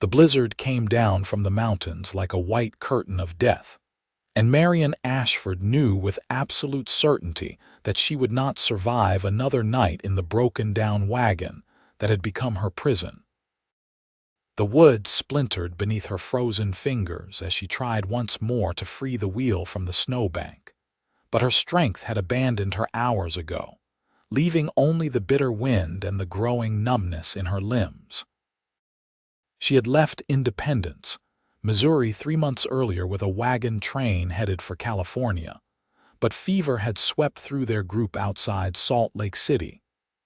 The blizzard came down from the mountains like a white curtain of death, and Marianne Ashford knew with absolute certainty that she would not survive another night in the broken-down wagon that had become her prison. The wood splintered beneath her frozen fingers as she tried once more to free the wheel from the snowbank, but her strength had abandoned her hours ago, leaving only the bitter wind and the growing numbness in her limbs. She had left Independence, Missouri 3 months earlier with a wagon train headed for California, but fever had swept through their group outside Salt Lake City,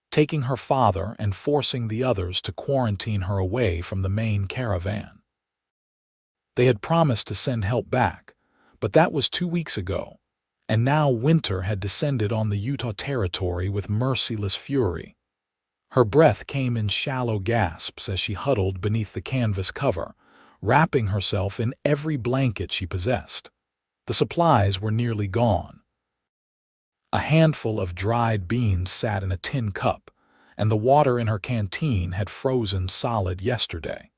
taking her father and forcing the others to quarantine her away from the main caravan. They had promised to send help back, but that was 2 weeks ago, and now winter had descended on the Utah Territory with merciless fury. Her breath came in shallow gasps as she huddled beneath the canvas cover, wrapping herself in every blanket she possessed. The supplies were nearly gone. A handful of dried beans sat in a tin cup, and the water in her canteen had frozen solid yesterday.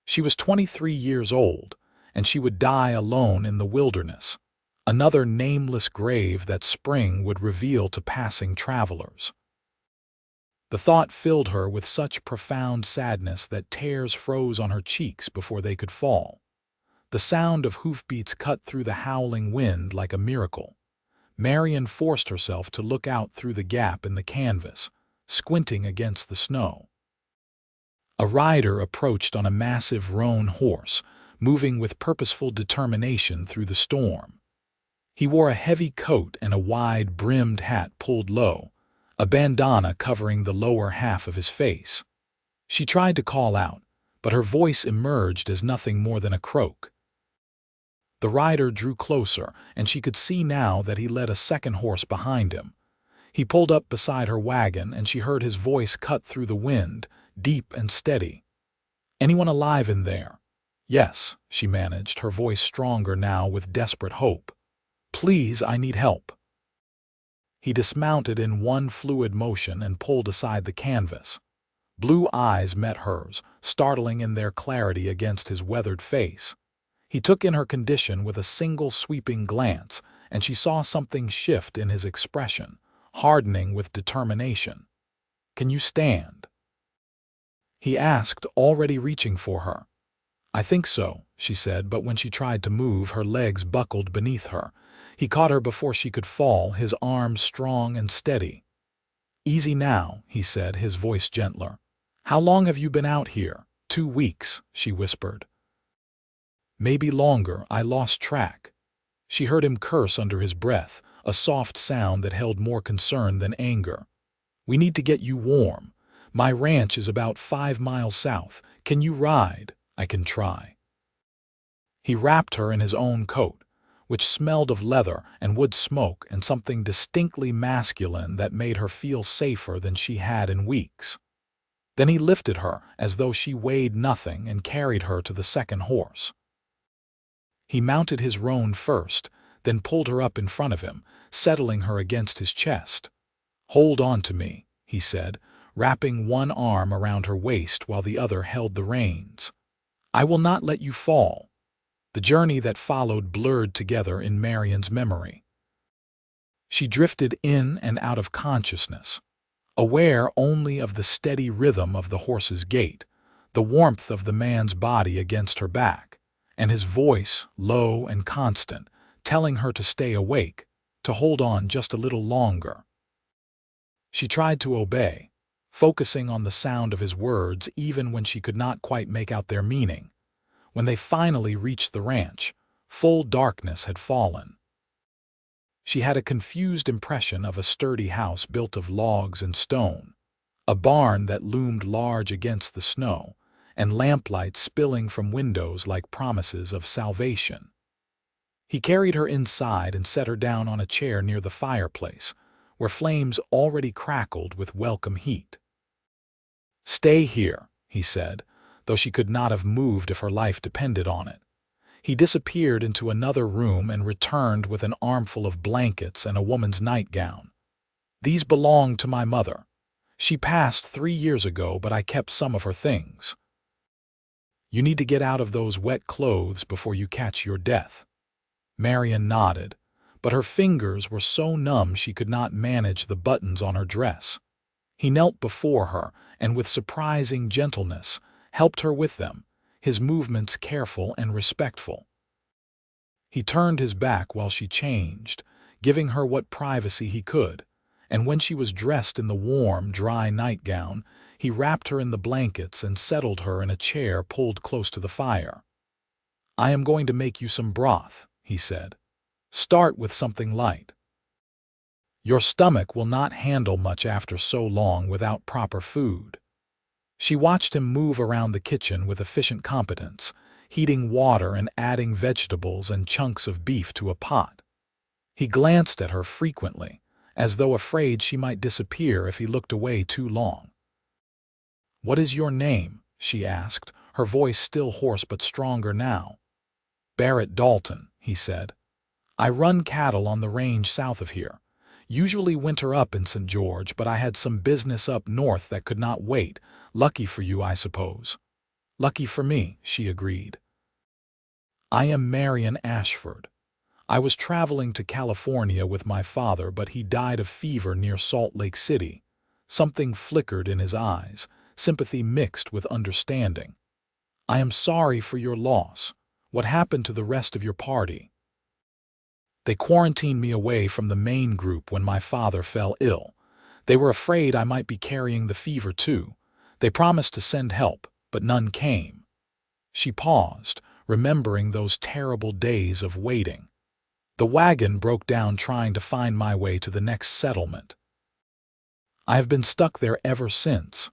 She was 23 years old, and she would die alone in the wilderness, another nameless grave that spring would reveal to passing travelers. The thought filled her with such profound sadness that tears froze on her cheeks before they could fall. The sound of hoofbeats cut through the howling wind like a miracle. Marianne forced herself to look out through the gap in the canvas, squinting against the snow. A rider approached on a massive roan horse, moving with purposeful determination through the storm. He wore a heavy coat and a wide-brimmed hat pulled low, a bandana covering the lower half of his face. She tried to call out, but her voice emerged as nothing more than a croak. The rider drew closer, and she could see now that he led a second horse behind him. He pulled up beside her wagon, and she heard his voice cut through the wind, deep and steady. "Anyone alive in there?" "Yes," she managed, her voice stronger now with desperate hope. "Please, I need help." He dismounted in one fluid motion and pulled aside the canvas. Blue eyes met hers, startling in their clarity against his weathered face. He took in her condition with a single sweeping glance, and she saw something shift in his expression, hardening with determination. "Can you stand?" he asked, already reaching for her. "I think so," she said, but when she tried to move, her legs buckled beneath her. He caught her before she could fall, his arms strong and steady. "Easy now," he said, his voice gentler. "How long have you been out here?" 2 weeks, she whispered. "Maybe longer, I lost track." She heard him curse under his breath, a soft sound that held more concern than anger. "We need to get you warm. My ranch is about 5 miles south. Can you ride?" "I can try." He wrapped her in his own coat, which smelled of leather and wood smoke and something distinctly masculine that made her feel safer than she had in weeks. Then he lifted her as though she weighed nothing and carried her to the second horse. He mounted his roan first, then pulled her up in front of him, settling her against his chest. "Hold on to me," he said, wrapping one arm around her waist while the other held the reins. "I will not let you fall." The journey that followed blurred together in Marianne's memory. She drifted in and out of consciousness, aware only of the steady rhythm of the horse's gait, the warmth of the man's body against her back, and his voice, low and constant, telling her to stay awake, to hold on just a little longer. She tried to obey, focusing on the sound of his words even when she could not quite make out their meaning. When they finally reached the ranch, full darkness had fallen. She had a confused impression of a sturdy house built of logs and stone, a barn that loomed large against the snow, and lamplight spilling from windows like promises of salvation. He carried her inside and set her down on a chair near the fireplace, where flames already crackled with welcome heat. "Stay here," he said, though she could not have moved if her life depended on it. He disappeared into another room and returned with an armful of blankets and a woman's nightgown. "These belonged to my mother. She passed 3 years ago, but I kept some of her things." You need to get out of those wet clothes before you catch your death." Marianne nodded, but her fingers were so numb she could not manage the buttons on her dress. He knelt before her and with surprising gentleness helped her with them, his movements careful and respectful. He turned his back while she changed, giving her what privacy he could, and when she was dressed in the warm, dry nightgown, he wrapped her in the blankets and settled her in a chair pulled close to the fire. "I am going to make you some broth," he said. "Start with something light. Your stomach will not handle much after so long without proper food." She watched him move around the kitchen with efficient competence, heating water and adding vegetables and chunks of beef to a pot. He glanced at her frequently, as though afraid she might disappear if he looked away too long. "What is your name?" she asked, her voice still hoarse but stronger now. "Barrett Dalton," he said. "I run cattle on the range south of here. Usually winter up in St. George, but I had some business up north that could not wait. Lucky for you, I suppose." "Lucky for me," she agreed. "I am Marianne Ashford. I was traveling to California with my father, but he died of fever near Salt Lake City." Something flickered in his eyes, sympathy mixed with understanding. "I am sorry for your loss. What happened to the rest of your party?" "They quarantined me away from the main group when my father fell ill. They were afraid I might be carrying the fever too. They promised to send help, but none came." She paused, remembering those terrible days of waiting. "The wagon broke down trying to find my way to the next settlement. I have been stuck there ever since."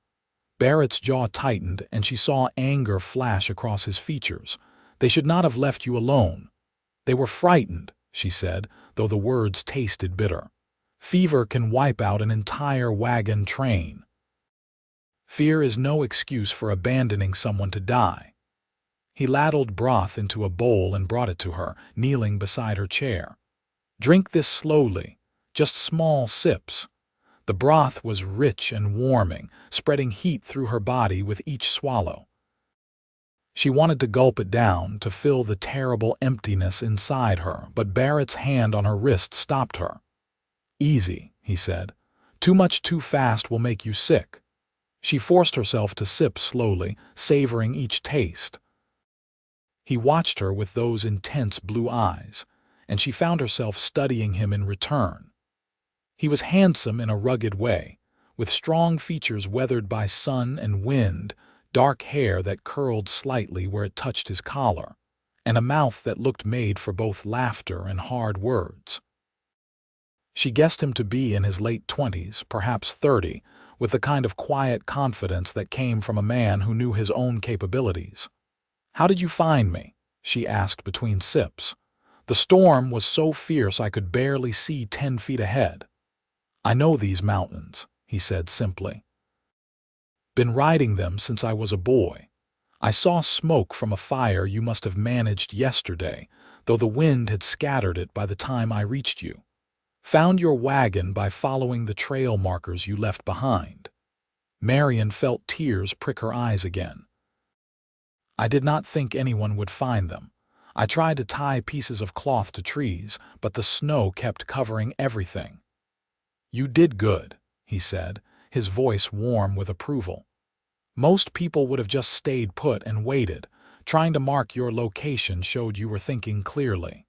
Barrett's jaw tightened and she saw anger flash across his features. "They should not have left you alone." "They were frightened," she said, though the words tasted bitter. "Fever can wipe out an entire wagon train. Fear is no excuse for abandoning someone to die." He ladled broth into a bowl and brought it to her, kneeling beside her chair. "Drink this slowly, just small sips." The broth was rich and warming, spreading heat through her body with each swallow. She wanted to gulp it down to fill the terrible emptiness inside her, but Barrett's hand on her wrist stopped her. "Easy," he said. "Too much too fast will make you sick." She forced herself to sip slowly, savoring each taste. He watched her with those intense blue eyes, and she found herself studying him in return. He was handsome in a rugged way, with strong features weathered by sun and wind, dark hair that curled slightly where it touched his collar, and a mouth that looked made for both laughter and hard words. She guessed him to be in his late 20s, perhaps 30, with the kind of quiet confidence that came from a man who knew his own capabilities. "How did you find me?" she asked between sips. "The storm was so fierce I could barely see 10 feet ahead." "I know these mountains," he said simply. "Been riding them since I was a boy. I saw smoke from a fire you must have managed yesterday, though the wind had scattered it by the time I reached you. Found your wagon by following the trail markers you left behind." Marianne felt tears prick her eyes again. "I did not think anyone would find them. I tried to tie pieces of cloth to trees, but the snow kept covering everything." "You did good," he said, his voice warm with approval. "Most people would have just stayed put and waited. Trying to mark your location showed you were thinking clearly."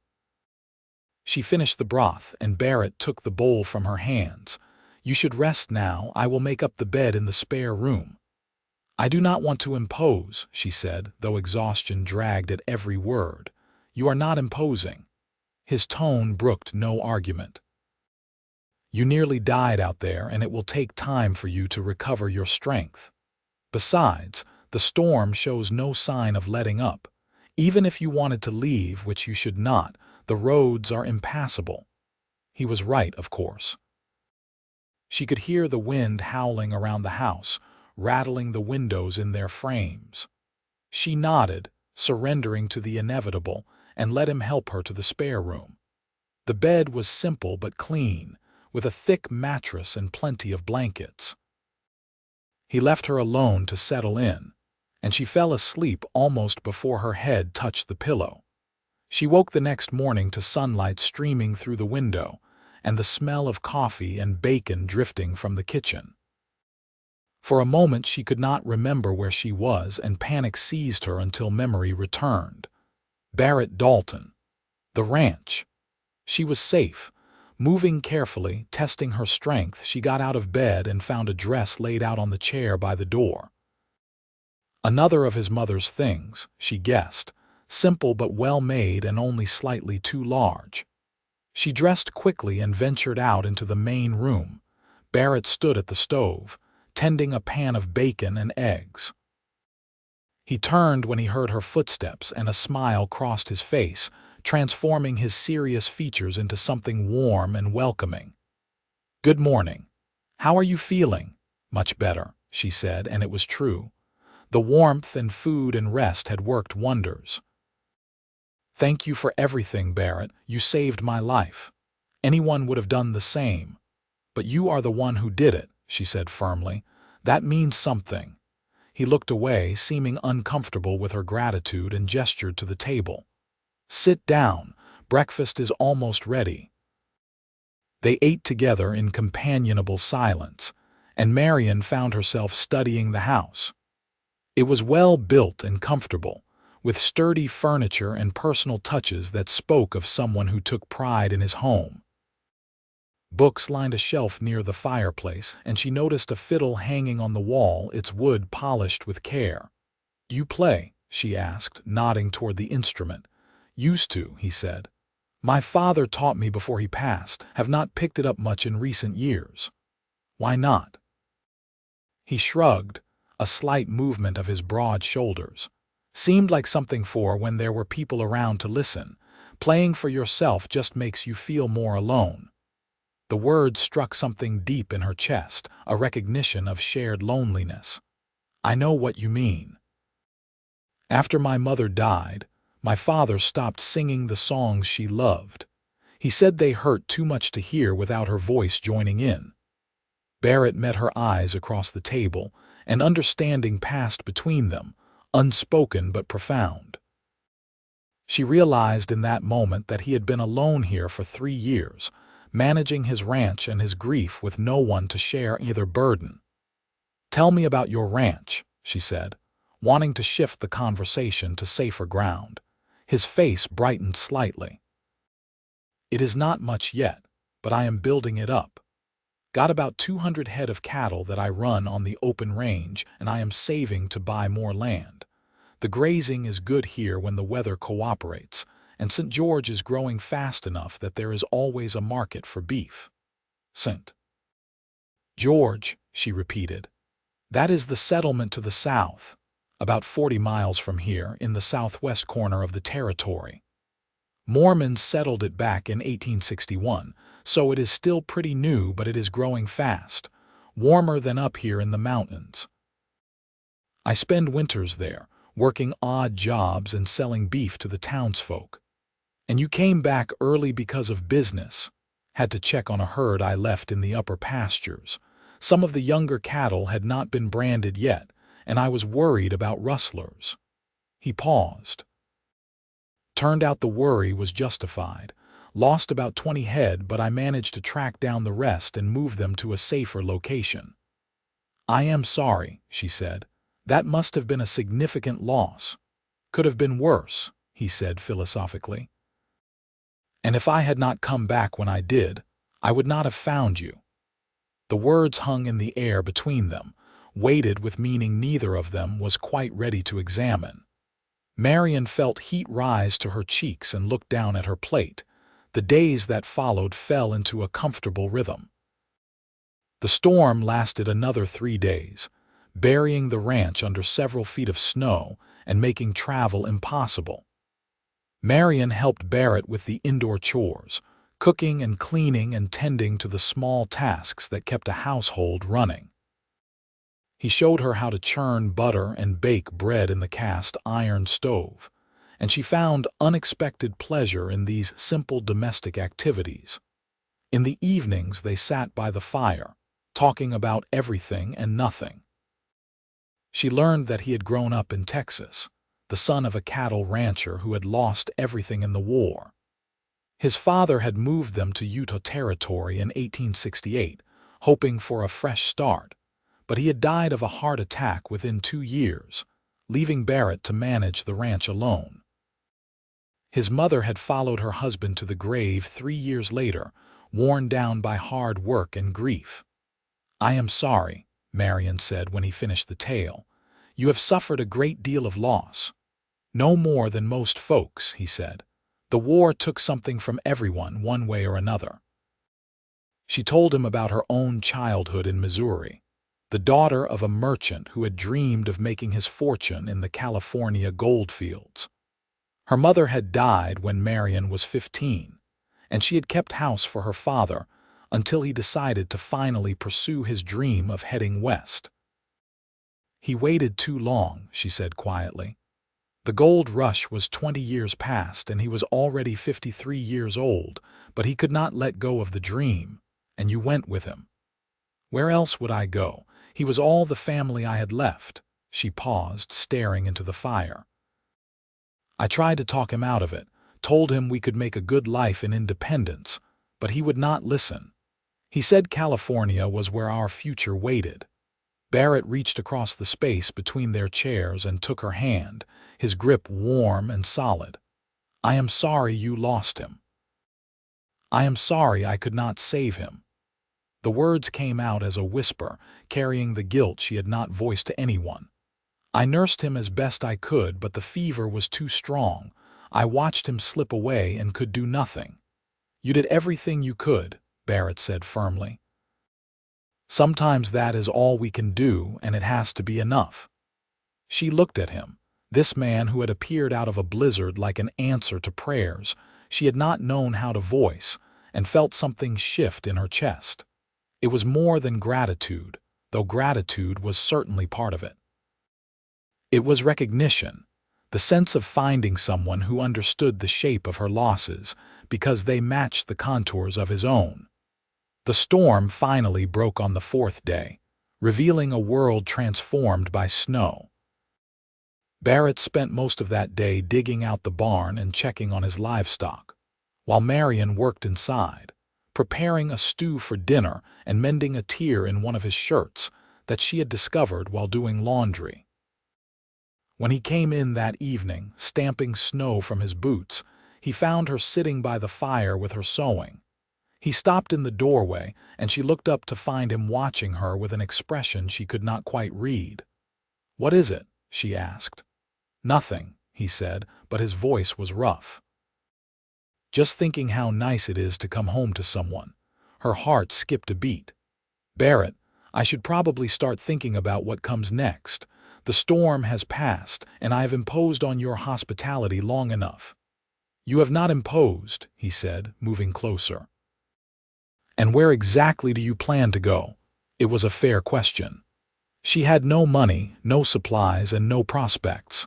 She finished the broth, and Barrett took the bowl from her hands. "You should rest now. I will make up the bed in the spare room." "I do not want to impose," she said, though exhaustion dragged at every word. "You are not imposing." His tone brooked no argument. "You nearly died out there, and it will take time for you to recover your strength. Besides, the storm shows no sign of letting up. Even if you wanted to leave, which you should not, the roads are impassable." He was right, of course. She could hear the wind howling around the house, rattling the windows in their frames. She nodded, surrendering to the inevitable, and let him help her to the spare room. The bed was simple but clean, with a thick mattress and plenty of blankets. He left her alone to settle in, and she fell asleep almost before her head touched the pillow. She woke the next morning to sunlight streaming through the window and the smell of coffee and bacon drifting from the kitchen. For a moment she could not remember where she was, and panic seized her until memory returned. Barrett Dalton. The ranch. She was safe. Moving carefully, testing her strength, she got out of bed and found a dress laid out on the chair by the door. Another of his mother's things, she guessed, simple but well-made and only slightly too large. She dressed quickly and ventured out into the main room. Barrett stood at the stove, tending a pan of bacon and eggs. He turned when he heard her footsteps, and a smile crossed his face, transforming his serious features into something warm and welcoming. "Good morning. How are you feeling?" "Much better," she said, and it was true. The warmth and food and rest had worked wonders. "Thank you for everything, Barrett. You saved my life. Anyone would have done the same. But you are the one who did it," she said firmly. "That means something." He looked away, seeming uncomfortable with her gratitude, and gestured to the table. "Sit down. Breakfast is almost ready." They ate together in companionable silence, and Marianne found herself studying the house. It was well built and comfortable, with sturdy furniture and personal touches that spoke of someone who took pride in his home. Books lined a shelf near the fireplace, and she noticed a fiddle hanging on the wall, its wood polished with care. "You play?" she asked, nodding toward the instrument. "Used to," he said. "My father taught me before he passed. Have not picked it up much in recent years." "Why not?" He shrugged, a slight movement of his broad shoulders. "Seemed like something for when there were people around to listen. Playing for yourself just makes you feel more alone." The words struck something deep in her chest, a recognition of shared loneliness. "I know what you mean. After my mother died, my father stopped singing the songs she loved. He said they hurt too much to hear without her voice joining in." Barrett met her eyes across the table, and understanding passed between them, unspoken but profound. She realized in that moment that he had been alone here for 3 years, managing his ranch and his grief with no one to share either burden. "Tell me about your ranch," she said, wanting to shift the conversation to safer ground. His face brightened slightly. "It is not much yet, but I am building it up. Got about 200 head of cattle that I run on the open range, and I am saving to buy more land. The grazing is good here when the weather cooperates, and St. George is growing fast enough that there is always a market for beef." "St. George," she repeated. "That is the settlement to the south, about 40 miles from here, in the southwest corner of the territory. Mormons settled it back in 1861, so it is still pretty new, but it is growing fast, warmer than up here in the mountains. I spend winters there, working odd jobs and selling beef to the townsfolk. And you came back early because of business. Had to check on a herd I left in the upper pastures. Some of the younger cattle had not been branded yet, and I was worried about rustlers." He paused. "Turned out the worry was justified. Lost about 20 head, but I managed to track down the rest and move them to a safer location." "I am sorry," she said. "That must have been a significant loss." "Could have been worse," he said philosophically. "And if I had not come back when I did, I would not have found you." The words hung in the air between them, weighted with meaning neither of them was quite ready to examine. Marianne felt heat rise to her cheeks and looked down at her plate. The days that followed fell into a comfortable rhythm. The storm lasted another 3 days, burying the ranch under several feet of snow and making travel impossible. Marianne helped Barrett with the indoor chores, cooking and cleaning and tending to the small tasks that kept a household running. He showed her how to churn butter and bake bread in the cast iron stove, and she found unexpected pleasure in these simple domestic activities. In the evenings they sat by the fire, talking about everything and nothing. She learned that he had grown up in Texas, the son of a cattle rancher who had lost everything in the war. His father had moved them to Utah Territory in 1868, hoping for a fresh start, but he had died of a heart attack within 2 years, leaving Barrett to manage the ranch alone. His mother had followed her husband to the grave 3 years later, worn down by hard work and grief. "I am sorry," Marianne said when he finished the tale. "You have suffered a great deal of loss." "No more than most folks," he said. "The war took something from everyone one way or another." She told him about her own childhood in Missouri, the daughter of a merchant who had dreamed of making his fortune in the California gold fields. Her mother had died when Marianne was 15, and she had kept house for her father until he decided to finally pursue his dream of heading west. "He waited too long," she said quietly. "The gold rush was 20 years past and he was already 53 years old, but he could not let go of the dream, and you went with him." "Where else would I go? He was all the family I had left." She paused, staring into the fire. "I tried to talk him out of it, told him we could make a good life in independence, but he would not listen. He said California was where our future waited." Barrett reached across the space between their chairs and took her hand, his grip warm and solid. "I am sorry you lost him. I am sorry I could not save him." The words came out as a whisper, carrying the guilt she had not voiced to anyone. "I nursed him as best I could, but the fever was too strong. I watched him slip away and could do nothing." "You did everything you could," Barrett said firmly. "Sometimes that is all we can do, and it has to be enough." She looked at him, this man who had appeared out of a blizzard like an answer to prayers she had not known how to voice, and felt something shift in her chest. It was more than gratitude, though gratitude was certainly part of it. It was recognition, the sense of finding someone who understood the shape of her losses because they matched the contours of his own. The storm finally broke on the fourth day, revealing a world transformed by snow. Barrett spent most of that day digging out the barn and checking on his livestock, while Marianne worked inside, preparing a stew for dinner and mending a tear in one of his shirts that she had discovered while doing laundry. When he came in that evening, stamping snow from his boots, he found her sitting by the fire with her sewing. He stopped in the doorway, and she looked up to find him watching her with an expression she could not quite read. "What is it?" she asked. "Nothing," he said, but his voice was rough. "Just thinking how nice it is to come home to someone." Her heart skipped a beat. "Barrett, I should probably start thinking about what comes next. The storm has passed, and I have imposed on your hospitality long enough." "You have not imposed," he said, moving closer. "And where exactly do you plan to go?" It was a fair question. She had no money, no supplies, and no prospects.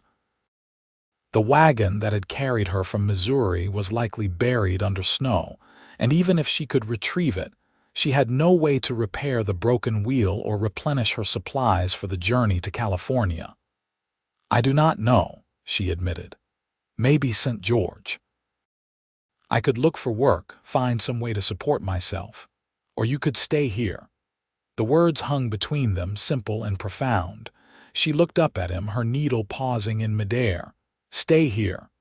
The wagon that had carried her from Missouri was likely buried under snow, and even if she could retrieve it, she had no way to repair the broken wheel or replenish her supplies for the journey to California. "I do not know," she admitted. "Maybe St. George. I could look for work, find some way to support myself. Or you could stay here." The words hung between them, simple and profound. She looked up at him, her needle pausing in midair. "Stay here."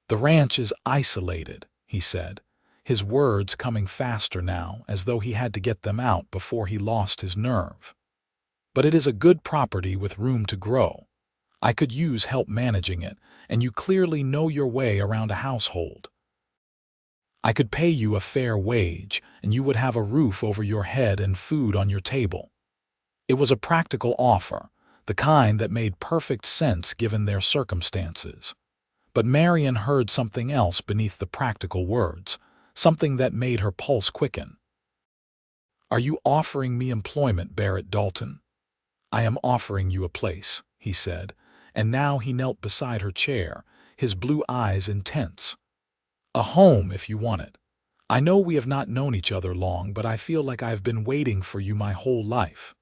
"The ranch is isolated," he said, his words coming faster now, as though he had to get them out before he lost his nerve. "But it is a good property with room to grow. I could use help managing it, and you clearly know your way around a household. I could pay you a fair wage, and you would have a roof over your head and food on your table." It was a practical offer, the kind that made perfect sense given their circumstances. But Marianne heard something else beneath the practical words, something that made her pulse quicken. "Are you offering me employment, Barrett Dalton?" "I am offering you a place," he said, and now he knelt beside her chair, his blue eyes intense. "A home if you want it. I know we have not known each other long, but I feel like I have been waiting for you my whole life."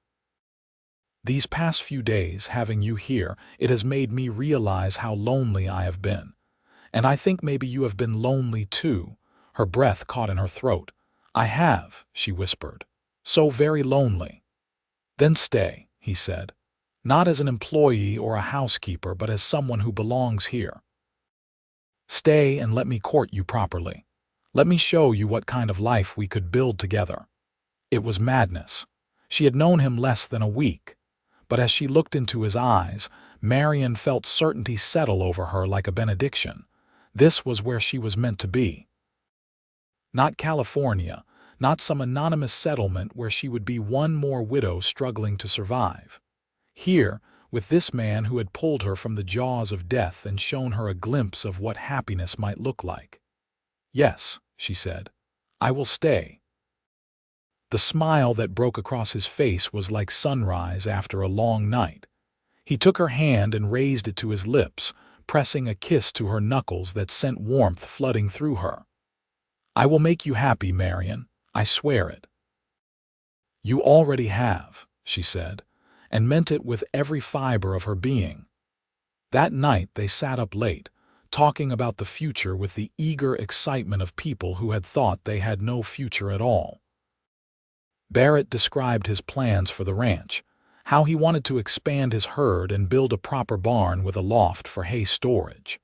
These past few days, having you here, it has made me realize how lonely I have been. And I think maybe you have been lonely too." Her breath caught in her throat. "I have," she whispered. "So very lonely." "Then stay," he said. "Not as an employee or a housekeeper, but as someone who belongs here. Stay and let me court you properly. Let me show you what kind of life we could build together." It was madness. She had known him less than a week, but as she looked into his eyes, Marianne felt certainty settle over her like a benediction. This was where she was meant to be. Not California, not some anonymous settlement where she would be one more widow struggling to survive. Here, with this man who had pulled her from the jaws of death and shown her a glimpse of what happiness might look like. "Yes," she said, "I will stay." The smile that broke across his face was like sunrise after a long night. He took her hand and raised it to his lips, pressing a kiss to her knuckles that sent warmth flooding through her. "I will make you happy, Marianne. I swear it." "You already have," she said, and meant it with every fiber of her being. That night they sat up late, talking about the future with the eager excitement of people who had thought they had no future at all. Barrett described his plans for the ranch, how he wanted to expand his herd and build a proper barn with a loft for hay storage.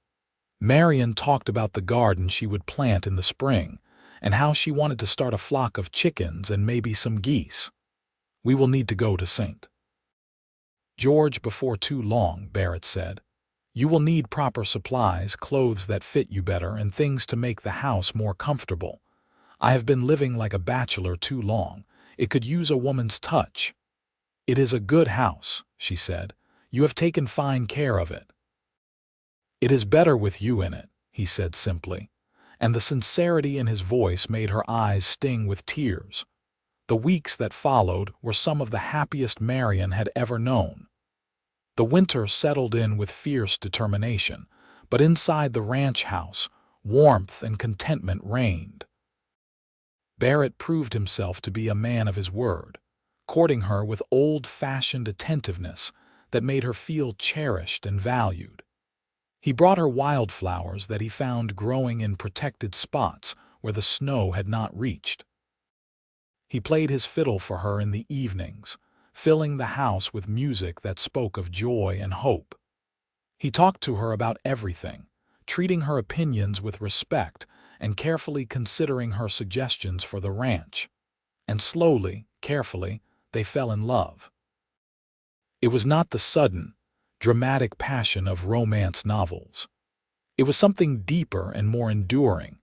Marianne talked about the garden she would plant in the spring, and how she wanted to start a flock of chickens and maybe some geese. "We will need to go to St. George before too long," Barrett said. "You will need proper supplies, clothes that fit you better, and things to make the house more comfortable. I have been living like a bachelor too long. It could use a woman's touch." "It is a good house," she said. "You have taken fine care of it." "It is better with you in it," he said simply, and the sincerity in his voice made her eyes sting with tears. The weeks that followed were some of the happiest Marianne had ever known. The winter settled in with fierce determination, but inside the ranch house, warmth and contentment reigned. Barrett proved himself to be a man of his word, courting her with old-fashioned attentiveness that made her feel cherished and valued. He brought her wildflowers that he found growing in protected spots where the snow had not reached. He played his fiddle for her in the evenings, filling the house with music that spoke of joy and hope. He talked to her about everything, treating her opinions with respect and carefully considering her suggestions for the ranch. And slowly, carefully, they fell in love. It was not the sudden, dramatic passion of romance novels. It was something deeper and more enduring,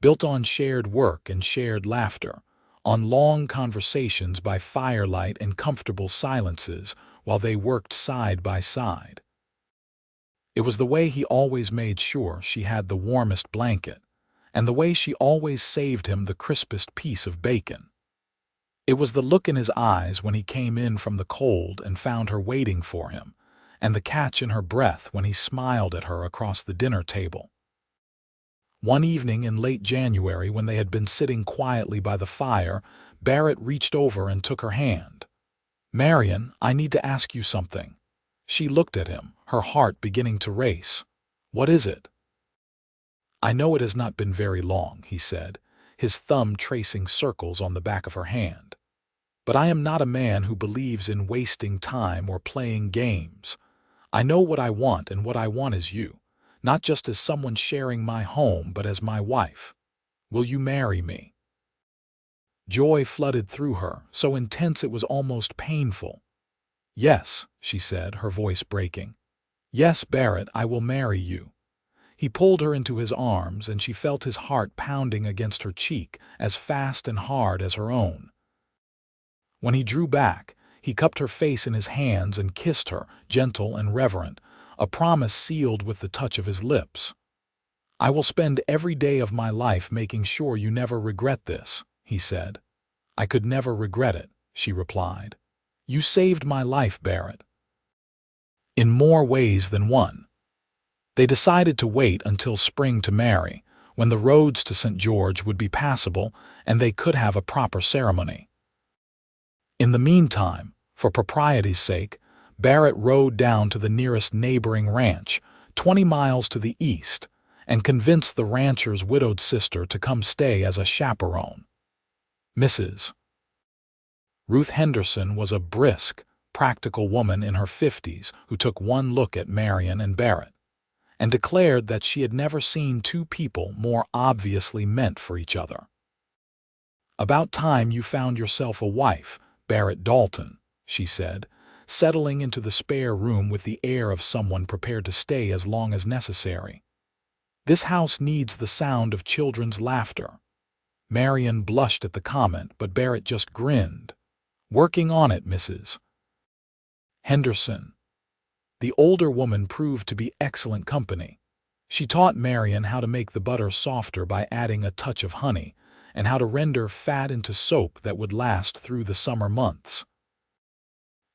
built on shared work and shared laughter, on long conversations by firelight and comfortable silences while they worked side by side. It was the way he always made sure she had the warmest blanket, and the way she always saved him the crispest piece of bacon. It was the look in his eyes when he came in from the cold and found her waiting for him, and the catch in her breath when he smiled at her across the dinner table. One evening in late January, when they had been sitting quietly by the fire, Barrett reached over and took her hand. "Marianne, I need to ask you something." She looked at him, her heart beginning to race. "What is it?" "I know it has not been very long," he said, his thumb tracing circles on the back of her hand. "But I am not a man who believes in wasting time or playing games. I know what I want, and what I want is you, not just as someone sharing my home, but as my wife. Will you marry me?" Joy flooded through her, so intense it was almost painful. "Yes," she said, her voice breaking. "Yes, Barrett, I will marry you." He pulled her into his arms, and she felt his heart pounding against her cheek, as fast and hard as her own. When he drew back, he cupped her face in his hands and kissed her, gentle and reverent, a promise sealed with the touch of his lips. "I will spend every day of my life making sure you never regret this," he said. "I could never regret it," she replied. "You saved my life, Barrett." In more ways than one. They decided to wait until spring to marry, when the roads to St. George would be passable and they could have a proper ceremony. In the meantime, for propriety's sake, Barrett rode down to the nearest neighboring ranch, 20 miles to the east, and convinced the rancher's widowed sister to come stay as a chaperone. Mrs. Ruth Henderson was a brisk, practical woman in her 50s who took one look at Marianne and Barrett and declared that she had never seen two people more obviously meant for each other. "About time you found yourself a wife, Barrett Dalton," she said, settling into the spare room with the air of someone prepared to stay as long as necessary. "This house needs the sound of children's laughter." Marianne blushed at the comment, but Barrett just grinned. "Working on it, Mrs. Henderson." The older woman proved to be excellent company. She taught Marianne how to make the butter softer by adding a touch of honey, and how to render fat into soap that would last through the summer months.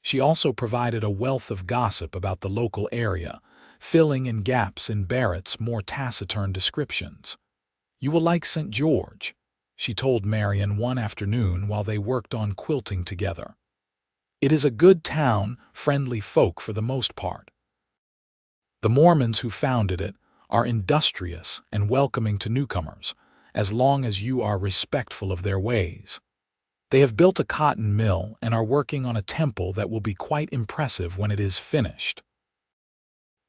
She also provided a wealth of gossip about the local area, filling in gaps in Barrett's more taciturn descriptions. "You will like St. George," she told Marianne one afternoon while they worked on quilting together. "It is a good town, friendly folk for the most part. The Mormons who founded it are industrious and welcoming to newcomers, as long as you are respectful of their ways. They have built a cotton mill and are working on a temple that will be quite impressive when it is finished."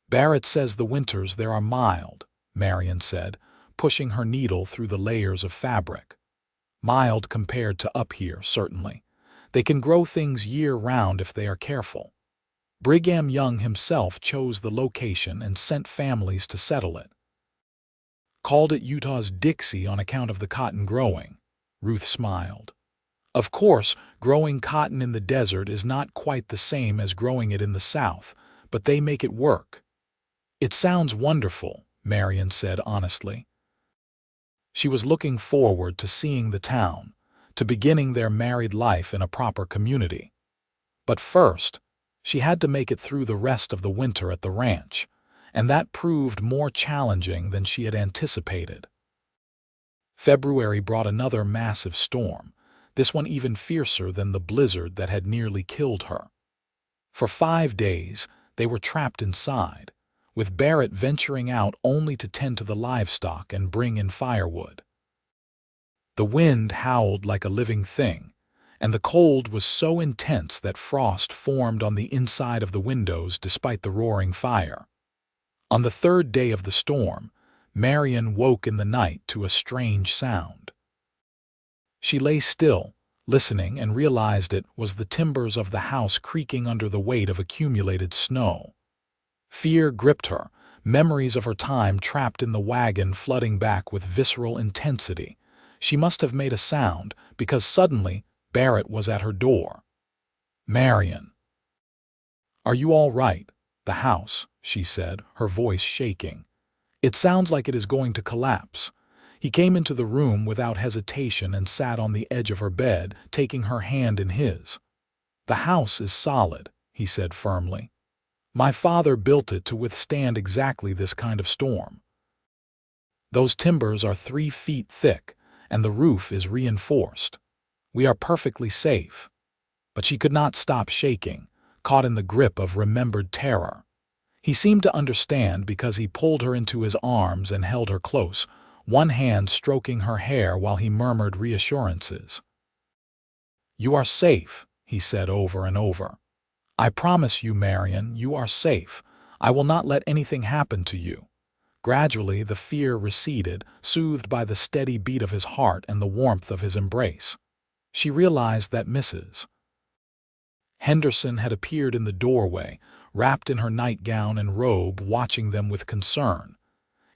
"Barrett says the winters there are mild," Marianne said, pushing her needle through the layers of fabric. "Mild compared to up here, certainly. They can grow things year-round if they are careful. Brigham Young himself chose the location and sent families to settle it. Called it Utah's Dixie on account of the cotton growing." Ruth smiled. "Of course, growing cotton in the desert is not quite the same as growing it in the South, but they make it work." "It sounds wonderful," Marianne said honestly. She was looking forward to seeing the town, to beginning their married life in a proper community. But first, she had to make it through the rest of the winter at the ranch, and that proved more challenging than she had anticipated. February brought another massive storm, this one even fiercer than the blizzard that had nearly killed her. For 5 days, they were trapped inside, with Barrett venturing out only to tend to the livestock and bring in firewood. The wind howled like a living thing, and the cold was so intense that frost formed on the inside of the windows despite the roaring fire. On the 3rd day of the storm, Marianne woke in the night to a strange sound. She lay still, listening, and realized it was the timbers of the house creaking under the weight of accumulated snow. Fear gripped her, memories of her time trapped in the wagon flooding back with visceral intensity. She must have made a sound, because suddenly Barrett was at her door. "Marianne." "Are you all right?" "The house," she said, her voice shaking. "It sounds like it is going to collapse." He came into the room without hesitation and sat on the edge of her bed, taking her hand in his. "The house is solid," he said firmly. "My father built it to withstand exactly this kind of storm. Those timbers are 3 feet thick, and the roof is reinforced. We are perfectly safe." But she could not stop shaking, caught in the grip of remembered terror. He seemed to understand because he pulled her into his arms and held her close, one hand stroking her hair while he murmured reassurances. "You are safe," he said over and over. "I promise you, Marianne, you are safe. I will not let anything happen to you." Gradually the fear receded, soothed by the steady beat of his heart and the warmth of his embrace. She realized that Mrs. Henderson had appeared in the doorway, wrapped in her nightgown and robe, watching them with concern.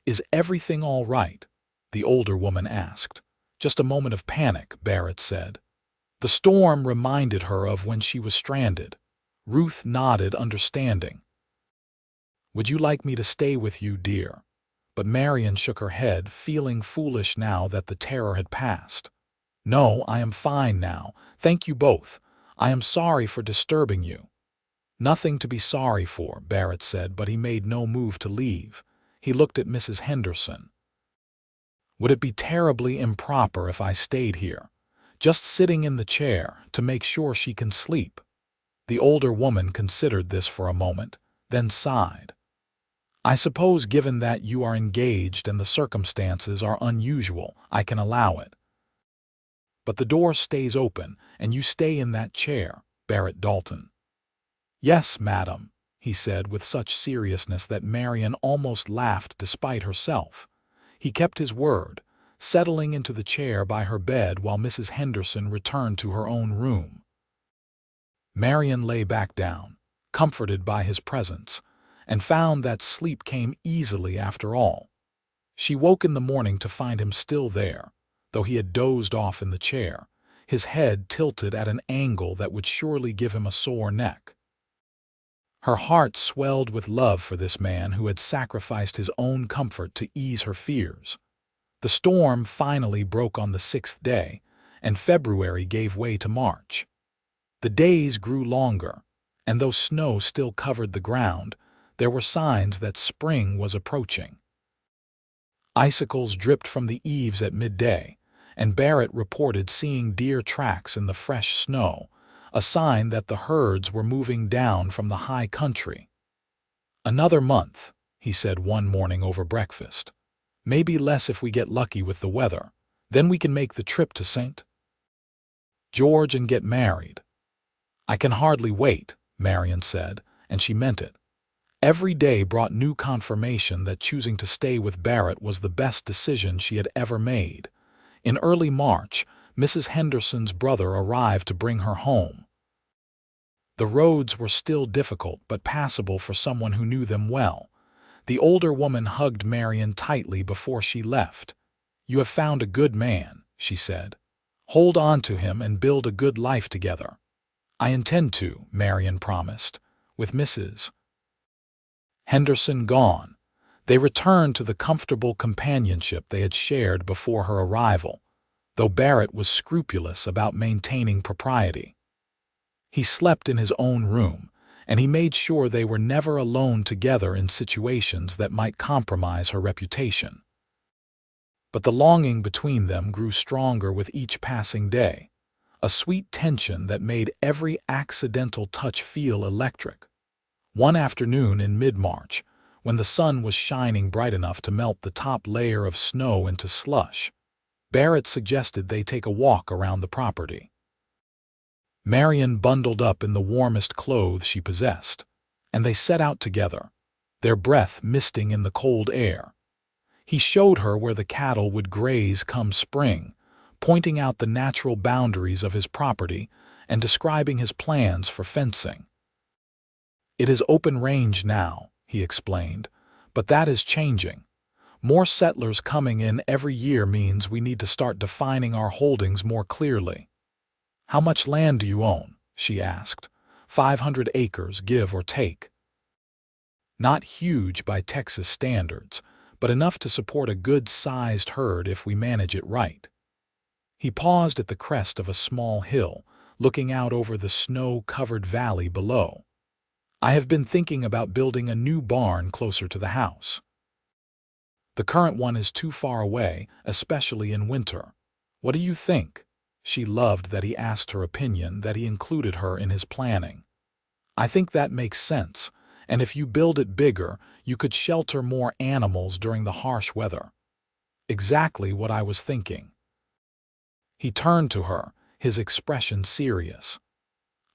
"Is everything all right?" the older woman asked. "Just a moment of panic," Barrett said. The storm reminded her of when she was stranded. Ruth nodded, understanding. "Would you like me to stay with you, dear?" But Marianne shook her head, feeling foolish now that the terror had passed. "No, I am fine now. Thank you both. I am sorry for disturbing you." "Nothing to be sorry for," Barrett said, but he made no move to leave. He looked at Mrs. Henderson. "Would it be terribly improper if I stayed here, just sitting in the chair, to make sure she can sleep?" The older woman considered this for a moment, then sighed. I suppose given that you are engaged and the circumstances are unusual, I can allow it. But the door stays open, and you stay in that chair, Barrett Dalton. Yes, madam, he said with such seriousness that Marianne almost laughed despite herself. He kept his word, settling into the chair by her bed while Mrs. Henderson returned to her own room. Marianne lay back down, comforted by his presence, and found that sleep came easily after all. She woke in the morning to find him still there, though he had dozed off in the chair, his head tilted at an angle that would surely give him a sore neck. Her heart swelled with love for this man who had sacrificed his own comfort to ease her fears. The storm finally broke on the 6th day, and February gave way to March. The days grew longer, and though snow still covered the ground, there were signs that spring was approaching. Icicles dripped from the eaves at midday, and Barrett reported seeing deer tracks in the fresh snow, a sign that the herds were moving down from the high country. Another month, he said one morning over breakfast. Maybe less if we get lucky with the weather. Then we can make the trip to St. George and get married. I can hardly wait, Marianne said, and she meant it. Every day brought new confirmation that choosing to stay with Barrett was the best decision she had ever made. In early March, Mrs. Henderson's brother arrived to bring her home. The roads were still difficult but passable for someone who knew them well. The older woman hugged Marianne tightly before she left. You have found a good man, she said. Hold on to him and build a good life together. I intend to, Marianne promised. With Mrs. Henderson gone, they returned to the comfortable companionship they had shared before her arrival, though Barrett was scrupulous about maintaining propriety. He slept in his own room, and he made sure they were never alone together in situations that might compromise her reputation. But the longing between them grew stronger with each passing day, a sweet tension that made every accidental touch feel electric. One afternoon in mid-March, when the sun was shining bright enough to melt the top layer of snow into slush, Barrett suggested they take a walk around the property. Marianne bundled up in the warmest clothes she possessed, and they set out together, their breath misting in the cold air. He showed her where the cattle would graze come spring, pointing out the natural boundaries of his property and describing his plans for fencing. It is open range now, he explained, but that is changing. More settlers coming in every year means we need to start defining our holdings more clearly. How much land do you own? She asked. 500 acres, give or take. Not huge by Texas standards, but enough to support a good-sized herd if we manage it right. He paused at the crest of a small hill, looking out over the snow-covered valley below. I have been thinking about building a new barn closer to the house. The current one is too far away, especially in winter. What do you think? She loved that he asked her opinion, that he included her in his planning. I think that makes sense, and if you build it bigger, you could shelter more animals during the harsh weather. Exactly what I was thinking. He turned to her, his expression serious.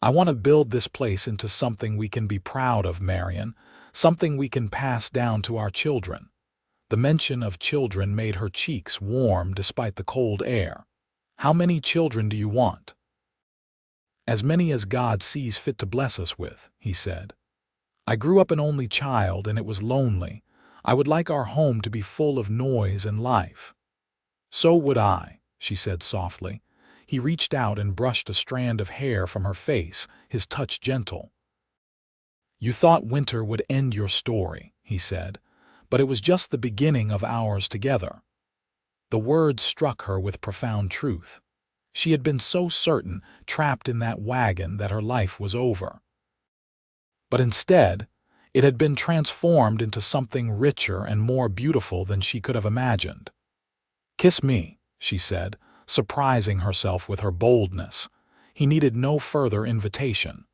I want to build this place into something we can be proud of, Marianne, something we can pass down to our children. The mention of children made her cheeks warm despite the cold air. How many children do you want? As many as God sees fit to bless us with, he said. I grew up an only child and it was lonely. I would like our home to be full of noise and life. So would I, she said softly. He reached out and brushed a strand of hair from her face, his touch gentle. You thought winter would end your story, he said, but it was just the beginning of ours together. The words struck her with profound truth. She had been so certain, trapped in that wagon, that her life was over. But instead, it had been transformed into something richer and more beautiful than she could have imagined. Kiss me, she said, surprising herself with her boldness. He needed no further invitation.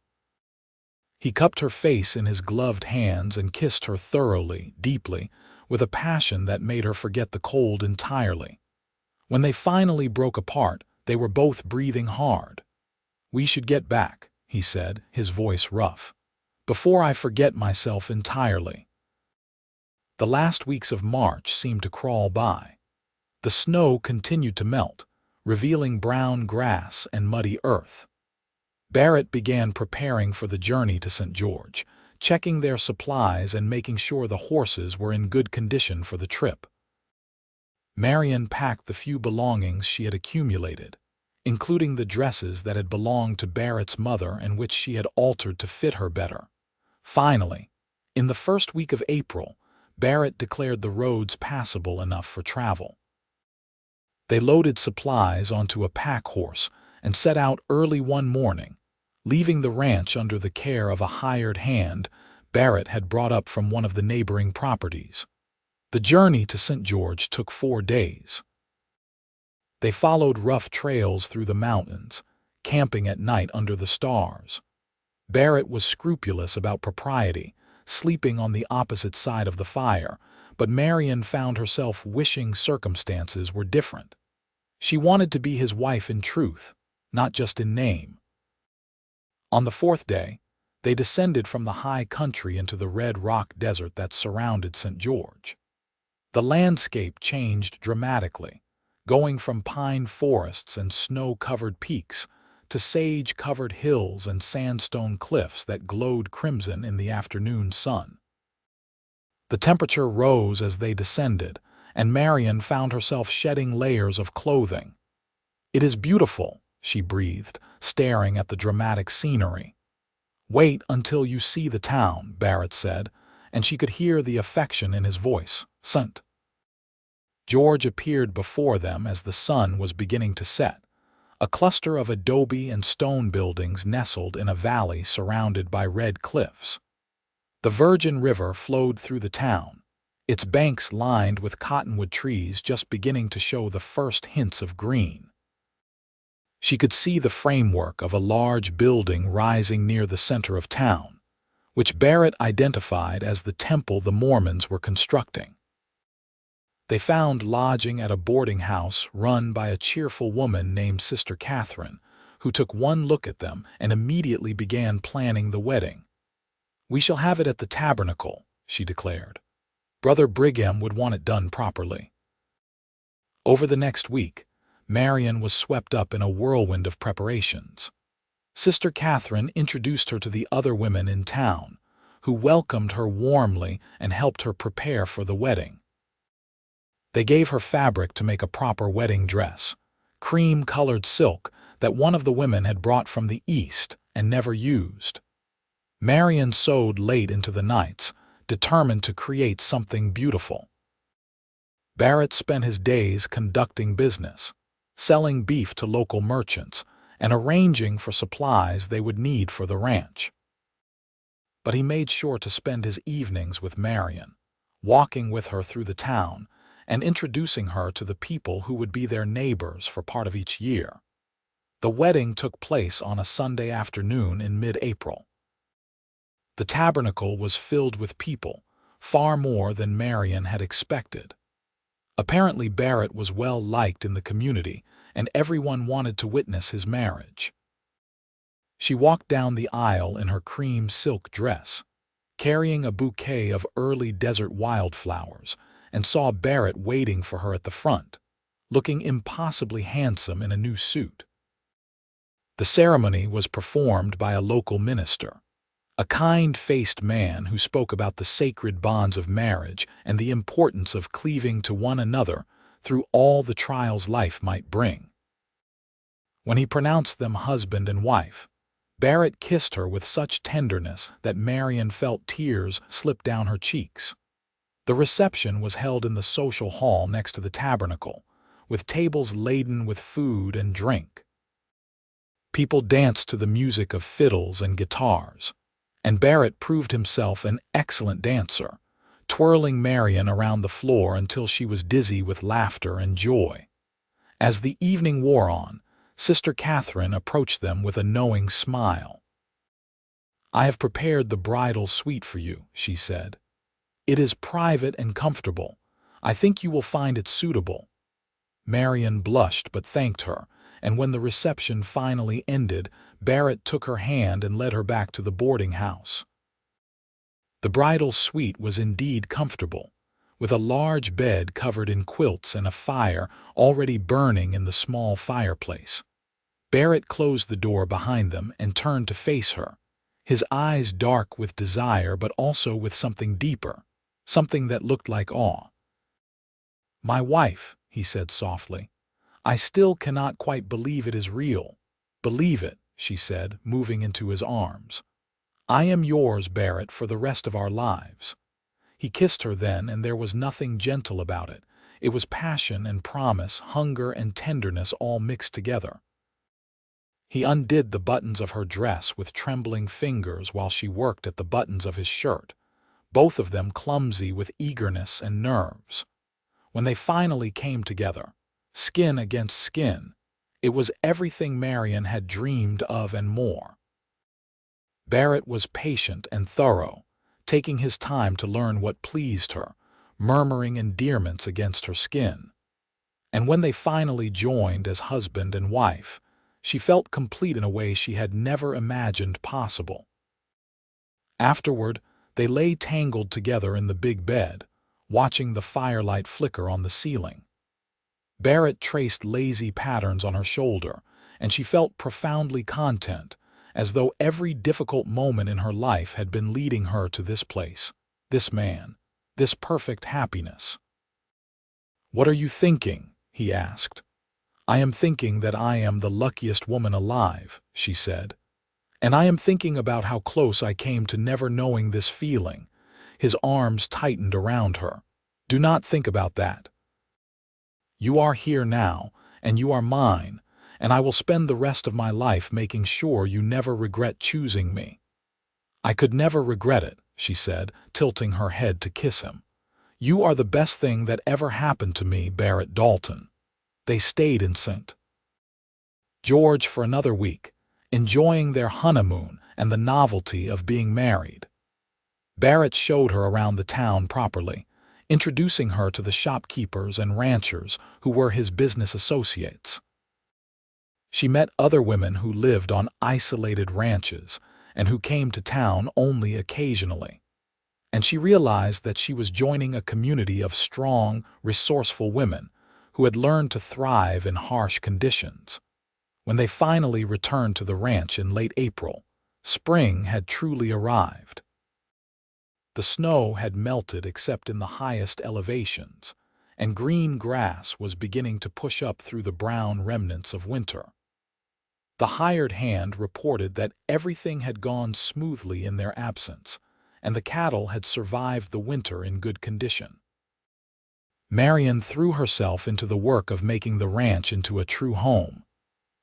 He cupped her face in his gloved hands and kissed her thoroughly, deeply, with a passion that made her forget the cold entirely. When they finally broke apart, they were both breathing hard. "We should get back," he said, his voice rough, "before I forget myself entirely." The last weeks of March seemed to crawl by. The snow continued to melt, revealing brown grass and muddy earth. Barrett began preparing for the journey to St. George, checking their supplies and making sure the horses were in good condition for the trip. Marianne packed the few belongings she had accumulated, including the dresses that had belonged to Barrett's mother and which she had altered to fit her better. Finally, in the first week of April, Barrett declared the roads passable enough for travel. They loaded supplies onto a pack horse and set out early one morning, leaving the ranch under the care of a hired hand Barrett had brought up from one of the neighboring properties. The journey to St. George took 4 days. They followed rough trails through the mountains, camping at night under the stars. Barrett was scrupulous about propriety, sleeping on the opposite side of the fire, but Marianne found herself wishing circumstances were different. She wanted to be his wife in truth, not just in name. On the 4th day, they descended from the high country into the red rock desert that surrounded St. George. The landscape changed dramatically, going from pine forests and snow-covered peaks to sage-covered hills and sandstone cliffs that glowed crimson in the afternoon sun. The temperature rose as they descended, and Marianne found herself shedding layers of clothing. "It is beautiful," she breathed, staring at the dramatic scenery. "Wait until you see the town," Barrett said, and she could hear the affection in his voice. St. George appeared before them as the sun was beginning to set, a cluster of adobe and stone buildings nestled in a valley surrounded by red cliffs. The Virgin River flowed through the town, its banks lined with cottonwood trees just beginning to show the first hints of green. She could see the framework of a large building rising near the center of town, which Barrett identified as the temple the Mormons were constructing. They found lodging at a boarding house run by a cheerful woman named Sister Catherine, who took one look at them and immediately began planning the wedding. "We shall have it at the tabernacle," she declared. "Brother Brigham would want it done properly." Over the next week, Marianne was swept up in a whirlwind of preparations. Sister Catherine introduced her to the other women in town, who welcomed her warmly and helped her prepare for the wedding. They gave her fabric to make a proper wedding dress, cream-colored silk that one of the women had brought from the East and never used. Marianne sewed late into the nights, determined to create something beautiful. Barrett spent his days conducting business, selling beef to local merchants, and arranging for supplies they would need for the ranch. But he made sure to spend his evenings with Marianne, walking with her through the town and introducing her to the people who would be their neighbors for part of each year. The wedding took place on a Sunday afternoon in mid-April. The tabernacle was filled with people, far more than Marianne had expected. Apparently Barrett was well liked in the community, and everyone wanted to witness his marriage. She walked down the aisle in her cream silk dress, carrying a bouquet of early desert wildflowers, and saw Barrett waiting for her at the front, looking impossibly handsome in a new suit. The ceremony was performed by a local minister, a kind-faced man who spoke about the sacred bonds of marriage and the importance of cleaving to one another through all the trials life might bring. When he pronounced them husband and wife, Barrett kissed her with such tenderness that Marianne felt tears slip down her cheeks. The reception was held in the social hall next to the tabernacle, with tables laden with food and drink. People danced to the music of fiddles and guitars, and Barrett proved himself an excellent dancer, twirling Marianne around the floor until she was dizzy with laughter and joy. As the evening wore on, Sister Catherine approached them with a knowing smile. "I have prepared the bridal suite for you," she said. "It is private and comfortable. I think you will find it suitable." Marianne blushed but thanked her, and when the reception finally ended, Barrett took her hand and led her back to the boarding house. The bridal suite was indeed comfortable, with a large bed covered in quilts and a fire already burning in the small fireplace. Barrett closed the door behind them and turned to face her, his eyes dark with desire but also with something deeper, something that looked like awe. "My wife," he said softly, "I still cannot quite believe it is real." "Believe it," she said, moving into his arms. "I am yours, Barrett, for the rest of our lives." He kissed her then, and there was nothing gentle about it. It was passion and promise, hunger and tenderness all mixed together. He undid the buttons of her dress with trembling fingers while she worked at the buttons of his shirt, both of them clumsy with eagerness and nerves. When they finally came together, skin against skin, it was everything Marianne had dreamed of and more. Barrett was patient and thorough, taking his time to learn what pleased her, murmuring endearments against her skin. And when they finally joined as husband and wife, she felt complete in a way she had never imagined possible. Afterward, they lay tangled together in the big bed, watching the firelight flicker on the ceiling. Barrett traced lazy patterns on her shoulder, and she felt profoundly content, as though every difficult moment in her life had been leading her to this place, this man, this perfect happiness. "What are you thinking?" he asked. "I am thinking that I am the luckiest woman alive," she said. "And I am thinking about how close I came to never knowing this feeling." His arms tightened around her. "Do not think about that. You are here now, and you are mine, and I will spend the rest of my life making sure you never regret choosing me." "I could never regret it," she said, tilting her head to kiss him. "You are the best thing that ever happened to me, Barrett Dalton." They stayed in St. George for another week, enjoying their honeymoon and the novelty of being married. Barrett showed her around the town properly, introducing her to the shopkeepers and ranchers who were his business associates. She met other women who lived on isolated ranches and who came to town only occasionally. And she realized that she was joining a community of strong, resourceful women who had learned to thrive in harsh conditions. When they finally returned to the ranch in late April, spring had truly arrived. The snow had melted except in the highest elevations, and green grass was beginning to push up through the brown remnants of winter. The hired hand reported that everything had gone smoothly in their absence, and the cattle had survived the winter in good condition. Marianne threw herself into the work of making the ranch into a true home.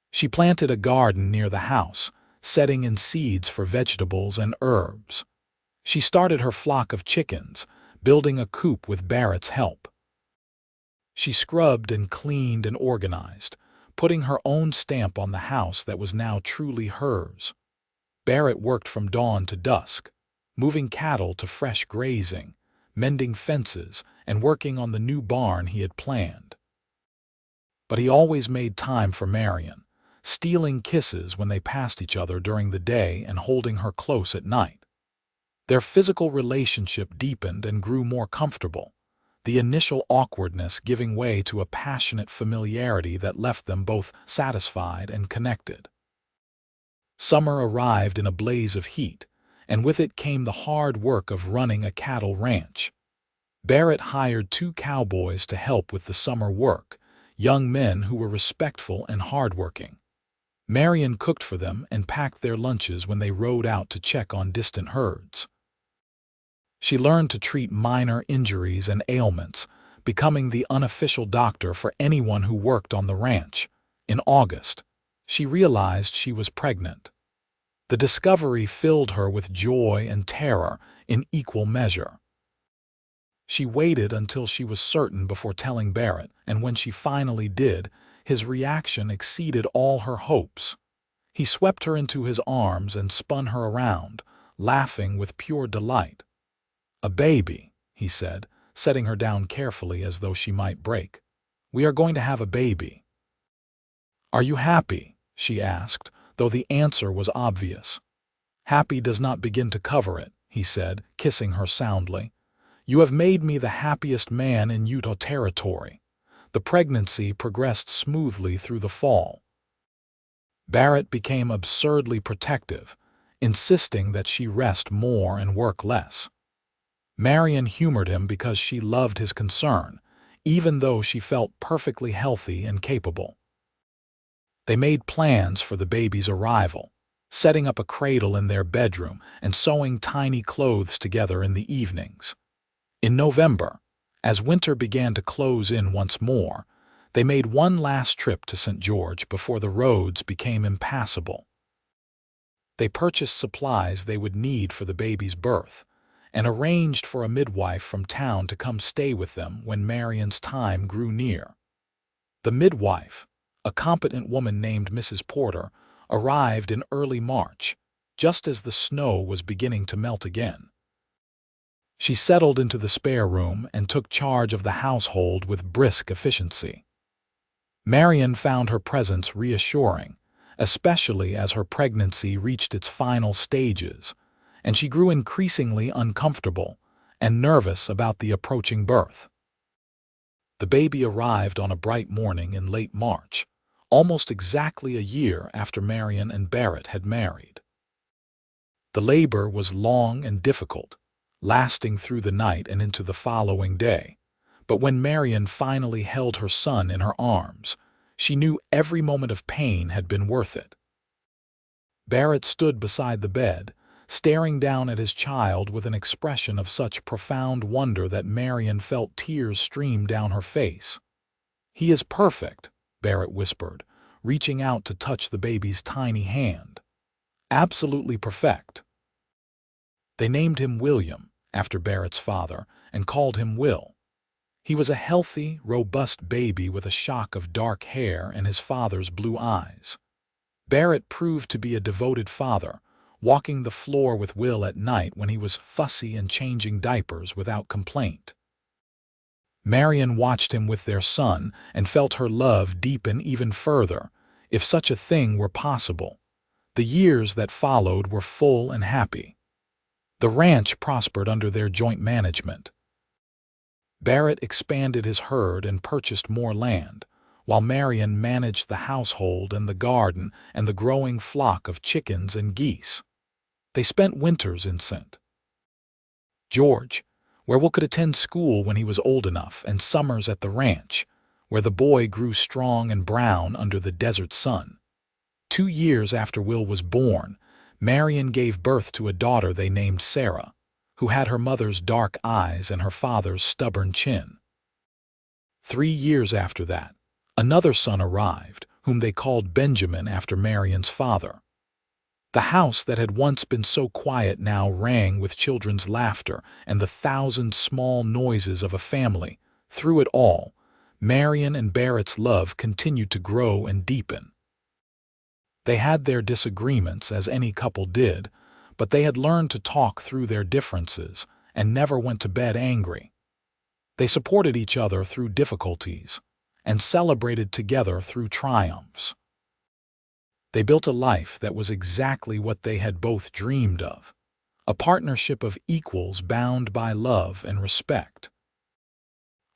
She planted a garden near the house, setting in seeds for vegetables and herbs. She started her flock of chickens, building a coop with Barrett's help. She scrubbed and cleaned and organized, putting her own stamp on the house that was now truly hers. Barrett worked from dawn to dusk, moving cattle to fresh grazing, mending fences, and working on the new barn he had planned. But he always made time for Marianne, stealing kisses when they passed each other during the day and holding her close at night. Their physical relationship deepened and grew more comfortable, the initial awkwardness giving way to a passionate familiarity that left them both satisfied and connected. Summer arrived in a blaze of heat, and with it came the hard work of running a cattle ranch. Barrett hired 2 cowboys to help with the summer work, young men who were respectful and hardworking. Marianne cooked for them and packed their lunches when they rode out to check on distant herds. She learned to treat minor injuries and ailments, becoming the unofficial doctor for anyone who worked on the ranch. In August, she realized she was pregnant. The discovery filled her with joy and terror in equal measure. She waited until she was certain before telling Barrett, and when she finally did, his reaction exceeded all her hopes. He swept her into his arms and spun her around, laughing with pure delight. "A baby," he said, setting her down carefully as though she might break. "We are going to have a baby." "Are you happy?" she asked, though the answer was obvious. "Happy does not begin to cover it," he said, kissing her soundly. "You have made me the happiest man in Utah Territory." The pregnancy progressed smoothly through the fall. Barrett became absurdly protective, insisting that she rest more and work less. Marianne humored him because she loved his concern, even though she felt perfectly healthy and capable. They made plans for the baby's arrival, setting up a cradle in their bedroom and sewing tiny clothes together in the evenings. In November, as winter began to close in once more, they made one last trip to St. George before the roads became impassable. They purchased supplies they would need for the baby's birth and arranged for a midwife from town to come stay with them when Marianne's time grew near. The midwife, a competent woman named Mrs. Porter, arrived in early March, just as the snow was beginning to melt again. She settled into the spare room and took charge of the household with brisk efficiency. Marianne found her presence reassuring, especially as her pregnancy reached its final stages, and she grew increasingly uncomfortable and nervous about the approaching birth. The baby arrived on a bright morning in late March, almost exactly a year after Marianne and Barrett had married. The labor was long and difficult, lasting through the night and into the following day. But when Marianne finally held her son in her arms, she knew every moment of pain had been worth it. Barrett stood beside the bed, staring down at his child with an expression of such profound wonder that Marianne felt tears stream down her face. "He is perfect," Barrett whispered, reaching out to touch the baby's tiny hand. "Absolutely perfect." They named him William, after Barrett's father, and called him Will. He was a healthy, robust baby with a shock of dark hair and his father's blue eyes. Barrett proved to be a devoted father, walking the floor with Will at night when he was fussy and changing diapers without complaint. Marianne watched him with their son and felt her love deepen even further, if such a thing were possible. The years that followed were full and happy. The ranch prospered under their joint management. Barrett expanded his herd and purchased more land, while Marianne managed the household and the garden and the growing flock of chickens and geese. They spent winters in St. George, where Will could attend school when he was old enough, and summers at the ranch, where the boy grew strong and brown under the desert sun. 2 years after Will was born, Marianne gave birth to a daughter they named Sarah, who had her mother's dark eyes and her father's stubborn chin. 3 years after that, another son arrived, whom they called Benjamin after Marianne's father. The house that had once been so quiet now rang with children's laughter and the thousand small noises of a family. Through it all, Marianne and Barrett's love continued to grow and deepen. They had their disagreements, as any couple did, but they had learned to talk through their differences and never went to bed angry. They supported each other through difficulties and celebrated together through triumphs. They built a life that was exactly what they had both dreamed of, a partnership of equals bound by love and respect.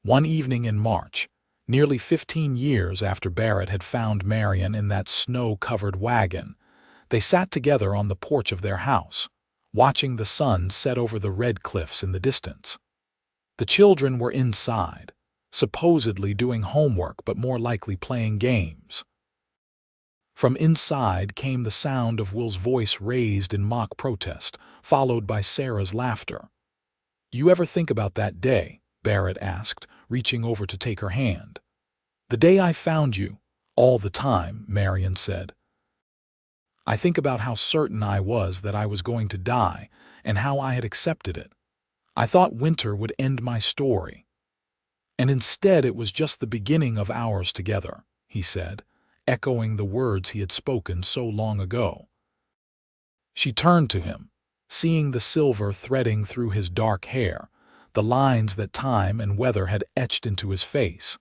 One evening in March, nearly 15 years after Barrett had found Marianne in that snow-covered wagon, they sat together on the porch of their house, watching the sun set over the red cliffs in the distance. The children were inside, supposedly doing homework but more likely playing games. From inside came the sound of Will's voice raised in mock protest, followed by Sarah's laughter. "You ever think about that day?" Barrett asked, reaching over to take her hand. "The day I found you." "All the time," Marianne said. "I think about how certain I was that I was going to die and how I had accepted it. I thought winter would end my story. And instead it was just the beginning of ours together," he said, echoing the words he had spoken so long ago. She turned to him, seeing the silver threading through his dark hair, the lines that time and weather had etched into his face.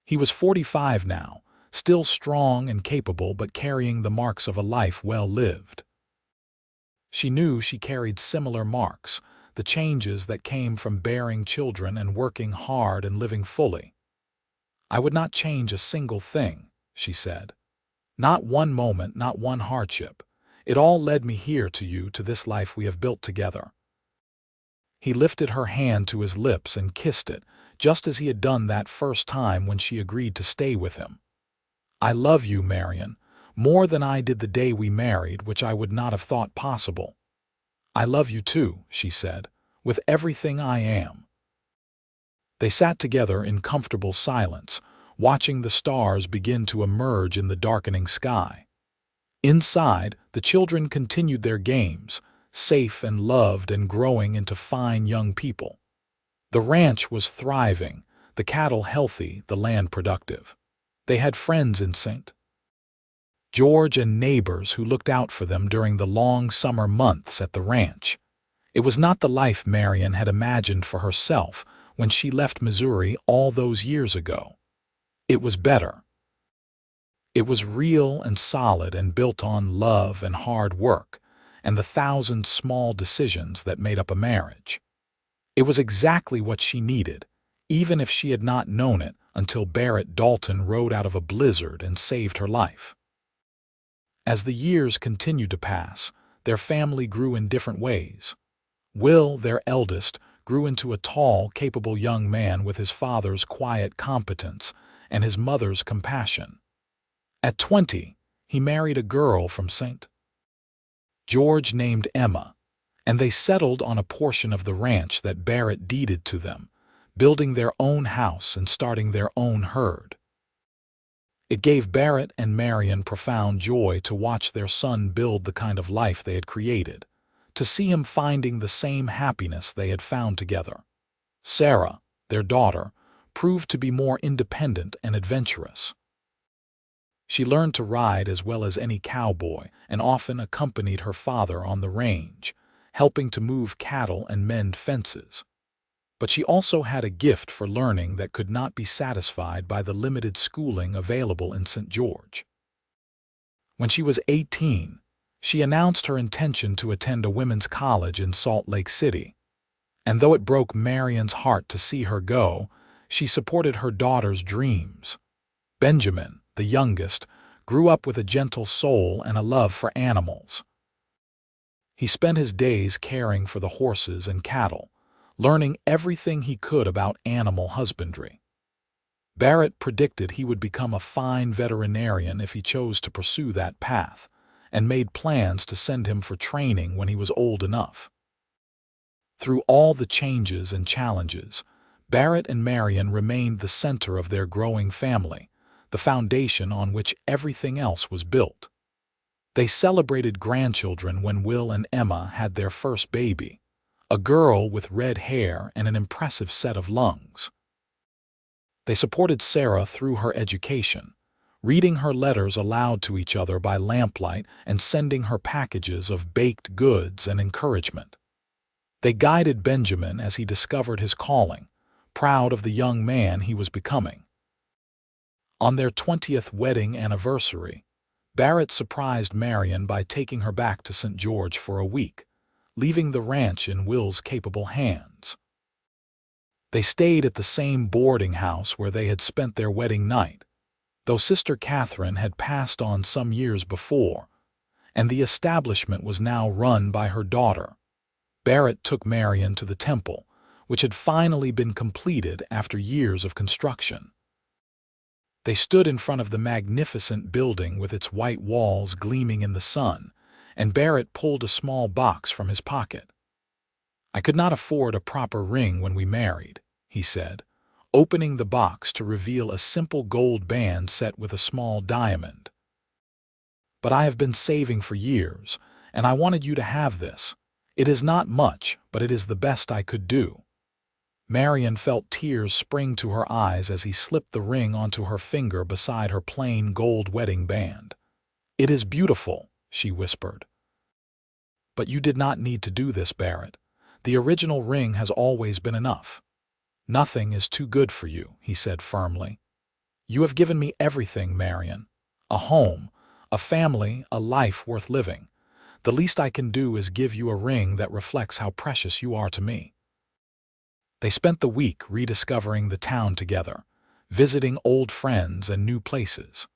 He was 45 now, still strong and capable but carrying the marks of a life well lived. She knew she carried similar marks, the changes that came from bearing children and working hard and living fully. "I would not change a single thing," she said. "Not one moment, not one hardship. It all led me here to you, to this life we have built together." He lifted her hand to his lips and kissed it, just as he had done that first time when she agreed to stay with him. "I love you, Marianne, more than I did the day we married, which I would not have thought possible." "I love you too," she said, "with everything I am." They sat together in comfortable silence, watching the stars begin to emerge in the darkening sky. Inside, the children continued their games, safe and loved and growing into fine young people. The ranch was thriving, the cattle healthy, the land productive. They had friends in St. George and neighbors who looked out for them during the long summer months at the ranch. It was not the life Marianne had imagined for herself when she left Missouri all those years ago. It was better. It was real and solid and built on love and hard work and the thousand small decisions that made up a marriage. It was exactly what she needed, even if she had not known it until Barrett Dalton rode out of a blizzard and saved her life. As the years continued to pass, their family grew in different ways. Will, their eldest, grew into a tall, capable young man with his father's quiet competence and his mother's compassion. At 20, he married a girl from St. George named Emma, and they settled on a portion of the ranch that Barrett deeded to them, building their own house and starting their own herd. It gave Barrett and Marianne profound joy to watch their son build the kind of life they had created, to see him finding the same happiness they had found together. Sarah, their daughter, proved to be more independent and adventurous. She learned to ride as well as any cowboy and often accompanied her father on the range, helping to move cattle and mend fences. But she also had a gift for learning that could not be satisfied by the limited schooling available in St. George. When she was 18, she announced her intention to attend a women's college in Salt Lake City. And though it broke Marianne's heart to see her go, she supported her daughter's dreams. Benjamin, the youngest, grew up with a gentle soul and a love for animals. He spent his days caring for the horses and cattle, learning everything he could about animal husbandry. Barrett predicted he would become a fine veterinarian if he chose to pursue that path, and made plans to send him for training when he was old enough. Through all the changes and challenges, Barrett and Marianne remained the center of their growing family, the foundation on which everything else was built. They celebrated grandchildren when Will and Emma had their first baby, a girl with red hair and an impressive set of lungs. They supported Sarah through her education, reading her letters aloud to each other by lamplight and sending her packages of baked goods and encouragement. They guided Benjamin as he discovered his calling, proud of the young man he was becoming. On their 20th wedding anniversary, Barrett surprised Marianne by taking her back to St. George for a week, leaving the ranch in Will's capable hands. They stayed at the same boarding house where they had spent their wedding night, though Sister Catherine had passed on some years before, and the establishment was now run by her daughter. Barrett took Marianne to the temple, which had finally been completed after years of construction. They stood in front of the magnificent building with its white walls gleaming in the sun, and Barrett pulled a small box from his pocket. "I could not afford a proper ring when we married," he said, opening the box to reveal a simple gold band set with a small diamond. "But I have been saving for years, and I wanted you to have this. It is not much, but it is the best I could do." Marianne felt tears spring to her eyes as he slipped the ring onto her finger beside her plain gold wedding band. "It is beautiful," she whispered. But you did not need to do this, Barrett. The original ring has always been enough. Nothing is too good for you, he said firmly. You have given me everything, Marianne. A home, a family, a life worth living. The least I can do is give you a ring that reflects how precious you are to me. They spent the week rediscovering the town together, visiting old friends and new places.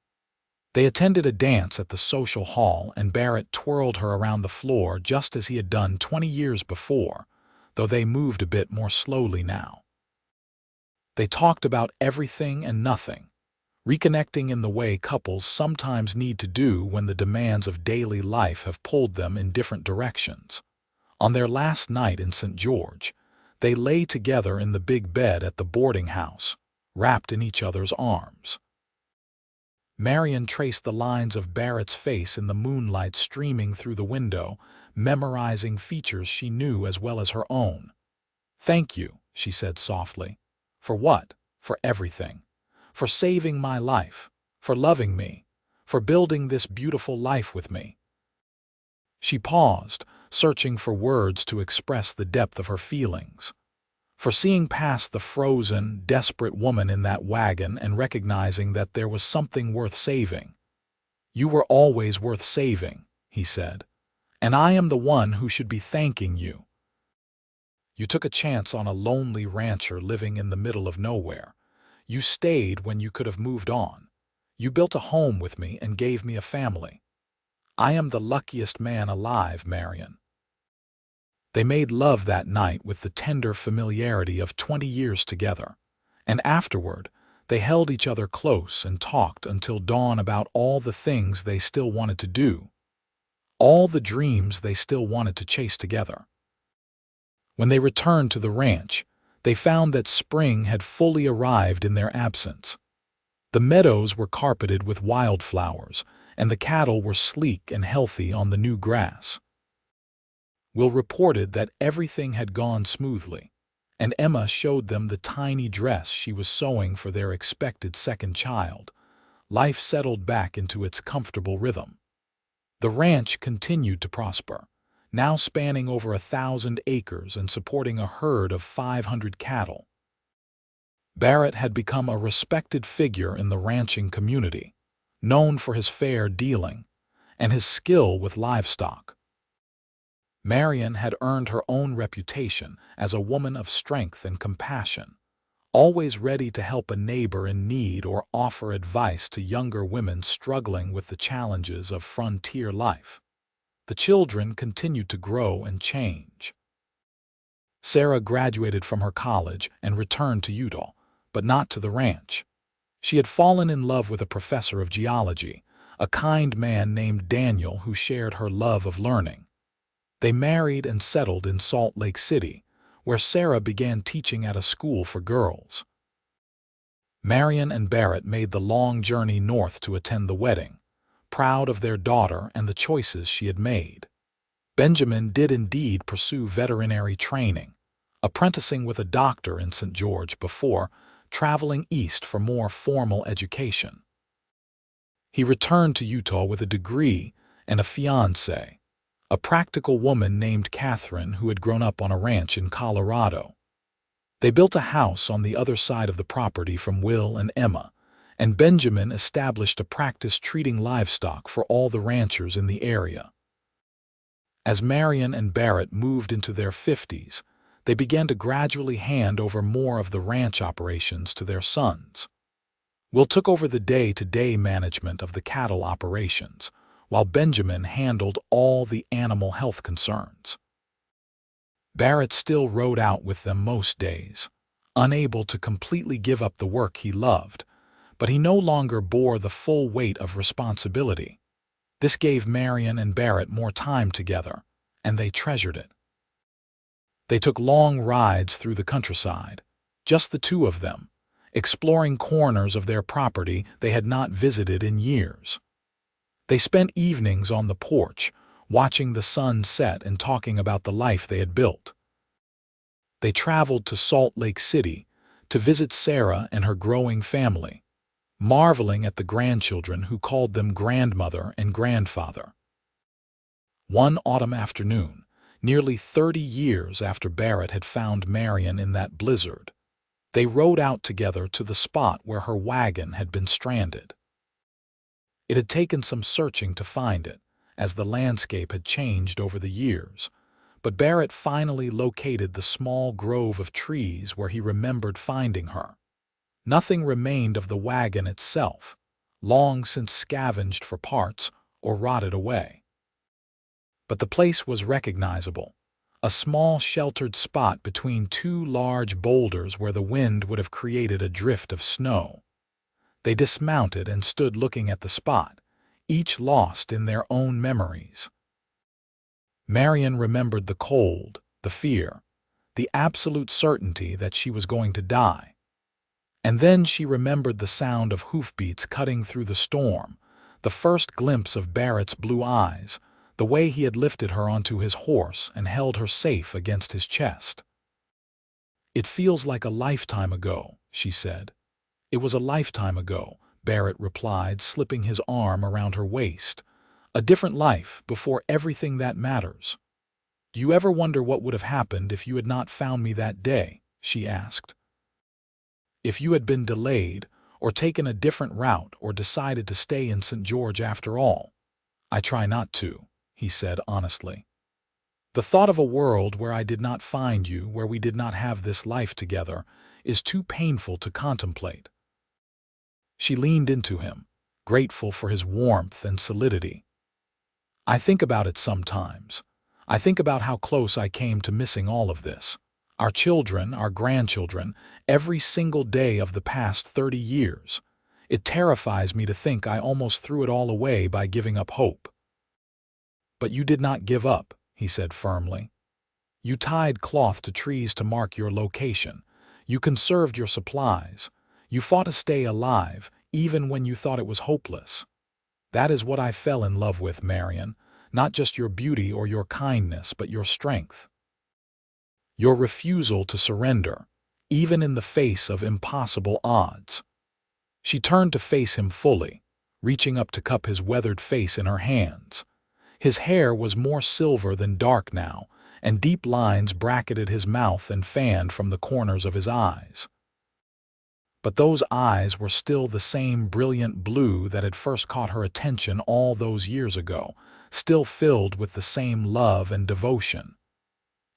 They attended a dance at the social hall, and Barrett twirled her around the floor just as he had done 20 years before, though they moved a bit more slowly now. They talked about everything and nothing, reconnecting in the way couples sometimes need to do when the demands of daily life have pulled them in different directions. On their last night in St. George, they lay together in the big bed at the boarding house, wrapped in each other's arms. Marianne traced the lines of Barrett's face in the moonlight streaming through the window, memorizing features she knew as well as her own. "Thank you," she said softly. "For what? For everything. For saving my life. For loving me. For building this beautiful life with me." She paused, searching for words to express the depth of her feelings. For seeing past the frozen, desperate woman in that wagon and recognizing that there was something worth saving. "You were always worth saving," he said, "and I am the one who should be thanking you. You took a chance on a lonely rancher living in the middle of nowhere. You stayed when you could have moved on. You built a home with me and gave me a family. I am the luckiest man alive, Marianne." They made love that night with the tender familiarity of 20 years together, and afterward they held each other close and talked until dawn about all the things they still wanted to do, all the dreams they still wanted to chase together. When they returned to the ranch, they found that spring had fully arrived in their absence. The meadows were carpeted with wildflowers, and the cattle were sleek and healthy on the new grass. Will reported that everything had gone smoothly, and Emma showed them the tiny dress she was sewing for their expected second child. Life settled back into its comfortable rhythm. The ranch continued to prosper, now spanning over 1,000 acres and supporting a herd of 500 cattle. Barrett had become a respected figure in the ranching community, known for his fair dealing and his skill with livestock. Marianne had earned her own reputation as a woman of strength and compassion, always ready to help a neighbor in need or offer advice to younger women struggling with the challenges of frontier life. The children continued to grow and change. Sarah graduated from her college and returned to Utah, but not to the ranch. She had fallen in love with a professor of geology, a kind man named Daniel who shared her love of learning. They married and settled in Salt Lake City, where Sarah began teaching at a school for girls. Marianne and Barrett made the long journey north to attend the wedding, proud of their daughter and the choices she had made. Benjamin did indeed pursue veterinary training, apprenticing with a doctor in St. George before traveling east for more formal education. He returned to Utah with a degree and a fiancée, a practical woman named Catherine who had grown up on a ranch in Colorado. They built a house on the other side of the property from Will and Emma, and Benjamin established a practice treating livestock for all the ranchers in the area. As Marianne and Barrett moved into their 50s, they began to gradually hand over more of the ranch operations to their sons. Will took over the day-to-day management of the cattle operations, while Benjamin handled all the animal health concerns. Barrett still rode out with them most days, unable to completely give up the work he loved, but he no longer bore the full weight of responsibility. This gave Marianne and Barrett more time together, and they treasured it. They took long rides through the countryside, just the two of them, exploring corners of their property they had not visited in years. They spent evenings on the porch, watching the sun set and talking about the life they had built. They traveled to Salt Lake City to visit Sarah and her growing family, marveling at the grandchildren who called them grandmother and grandfather. One autumn afternoon, nearly 30 years after Barrett had found Marianne in that blizzard, they rode out together to the spot where her wagon had been stranded. It had taken some searching to find it, as the landscape had changed over the years, but Barrett finally located the small grove of trees where he remembered finding her. Nothing remained of the wagon itself, long since scavenged for parts or rotted away. But the place was recognizable, a small sheltered spot between two large boulders where the wind would have created a drift of snow. They dismounted and stood looking at the spot, each lost in their own memories. Marianne remembered the cold, the fear, the absolute certainty that she was going to die. And then she remembered the sound of hoofbeats cutting through the storm, the first glimpse of Barrett's blue eyes, the way he had lifted her onto his horse and held her safe against his chest. "It feels like a lifetime ago," she said. "It was a lifetime ago," Barrett replied, slipping his arm around her waist. "A different life before everything that matters." "Do you ever wonder what would have happened if you had not found me that day?" she asked. "If you had been delayed, or taken a different route, or decided to stay in St. George after all?" "I try not to," he said honestly. "The thought of a world where I did not find you, where we did not have this life together, is too painful to contemplate." She leaned into him, grateful for his warmth and solidity. "I think about it sometimes. I think about how close I came to missing all of this. Our children, our grandchildren, every single day of the past 30 years. It terrifies me to think I almost threw it all away by giving up hope." "But you did not give up," he said firmly. "You tied cloth to trees to mark your location. You conserved your supplies. You fought to stay alive, even when you thought it was hopeless. That is what I fell in love with, Marianne, not just your beauty or your kindness, but your strength. Your refusal to surrender, even in the face of impossible odds." She turned to face him fully, reaching up to cup his weathered face in her hands. His hair was more silver than dark now, and deep lines bracketed his mouth and fanned from the corners of his eyes. But those eyes were still the same brilliant blue that had first caught her attention all those years ago, still filled with the same love and devotion.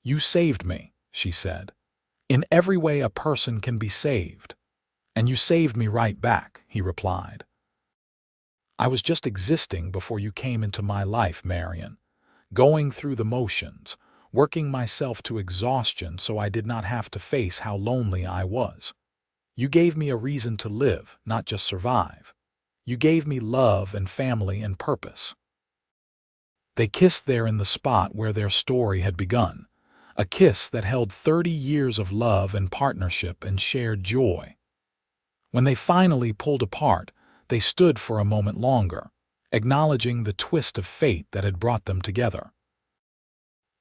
"You saved me," she said. "In every way a person can be saved. And you saved me right back," he replied. "I was just existing before you came into my life, Marianne, going through the motions, working myself to exhaustion so I did not have to face how lonely I was. You gave me a reason to live, not just survive. You gave me love and family and purpose." They kissed there in the spot where their story had begun, a kiss that held 30 years of love and partnership and shared joy. When they finally pulled apart, they stood for a moment longer, acknowledging the twist of fate that had brought them together.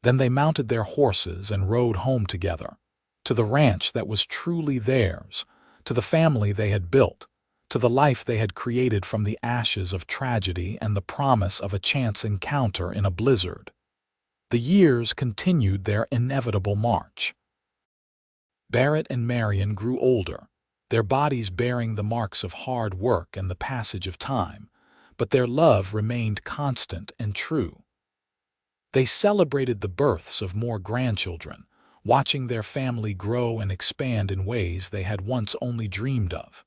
Then they mounted their horses and rode home together, to the ranch that was truly theirs, to the family they had built, to the life they had created from the ashes of tragedy and the promise of a chance encounter in a blizzard. The years continued their inevitable march. Barrett and Marianne grew older, their bodies bearing the marks of hard work and the passage of time, but their love remained constant and true. They celebrated the births of more grandchildren, watching their family grow and expand in ways they had once only dreamed of.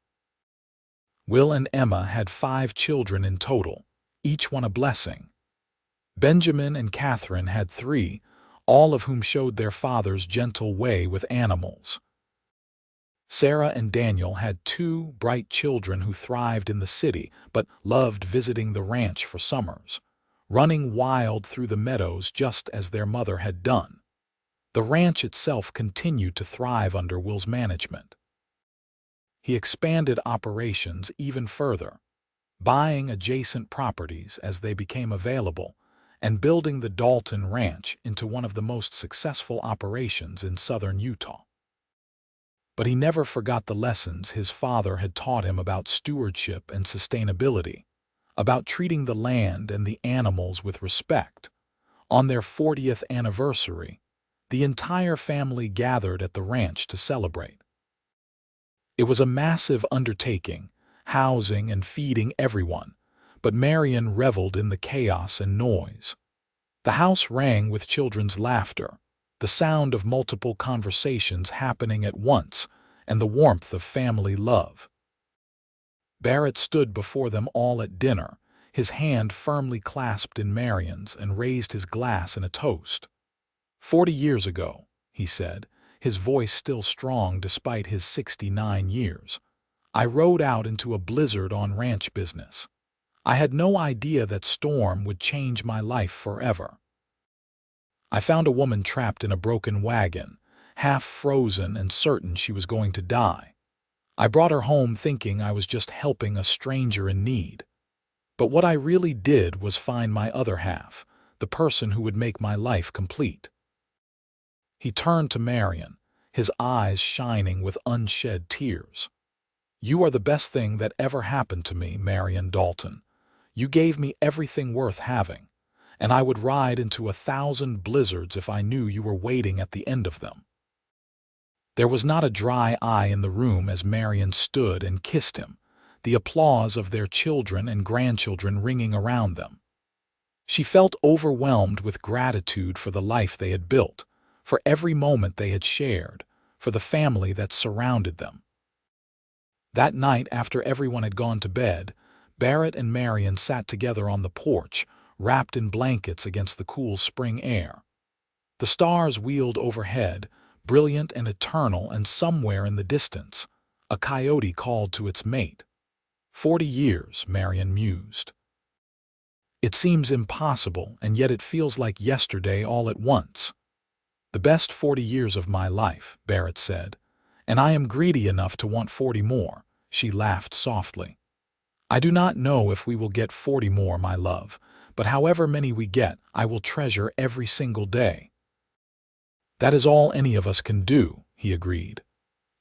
Will and Emma had 5 children in total, each one a blessing. Benjamin and Catherine had 3, all of whom showed their father's gentle way with animals. Sarah and Daniel had 2 bright children who thrived in the city but loved visiting the ranch for summers, running wild through the meadows just as their mother had done. The ranch itself continued to thrive under Will's management. He expanded operations even further, buying adjacent properties as they became available, and building the Dalton Ranch into one of the most successful operations in southern Utah. But he never forgot the lessons his father had taught him about stewardship and sustainability, about treating the land and the animals with respect, On their 40th anniversary, the entire family gathered at the ranch to celebrate. It was a massive undertaking, housing and feeding everyone, but Marianne reveled in the chaos and noise. The house rang with children's laughter, the sound of multiple conversations happening at once, and the warmth of family love. Barrett stood before them all at dinner, his hand firmly clasped in Marianne's, and raised his glass in a toast. 40 years ago, he said, his voice still strong despite his 69 years, I rode out into a blizzard on ranch business. I had no idea that storm would change my life forever. I found a woman trapped in a broken wagon, half frozen and certain she was going to die. I brought her home thinking I was just helping a stranger in need. But what I really did was find my other half, the person who would make my life complete. He turned to Marianne, his eyes shining with unshed tears. You are the best thing that ever happened to me, Marianne Dalton. You gave me everything worth having, and I would ride into 1,000 blizzards if I knew you were waiting at the end of them. There was not a dry eye in the room as Marianne stood and kissed him, the applause of their children and grandchildren ringing around them. She felt overwhelmed with gratitude for the life they had built, for every moment they had shared, for the family that surrounded them. That night, after everyone had gone to bed, Barrett and Marianne sat together on the porch, wrapped in blankets against the cool spring air. The stars wheeled overhead, brilliant and eternal, and somewhere in the distance, a coyote called to its mate. 40 years, Marianne mused. It seems impossible, and yet it feels like yesterday all at once. The best 40 years of my life, Barrett said, and I am greedy enough to want 40 more, she laughed softly. I do not know if we will get 40 more, my love, but however many we get, I will treasure every single day. That is all any of us can do, he agreed.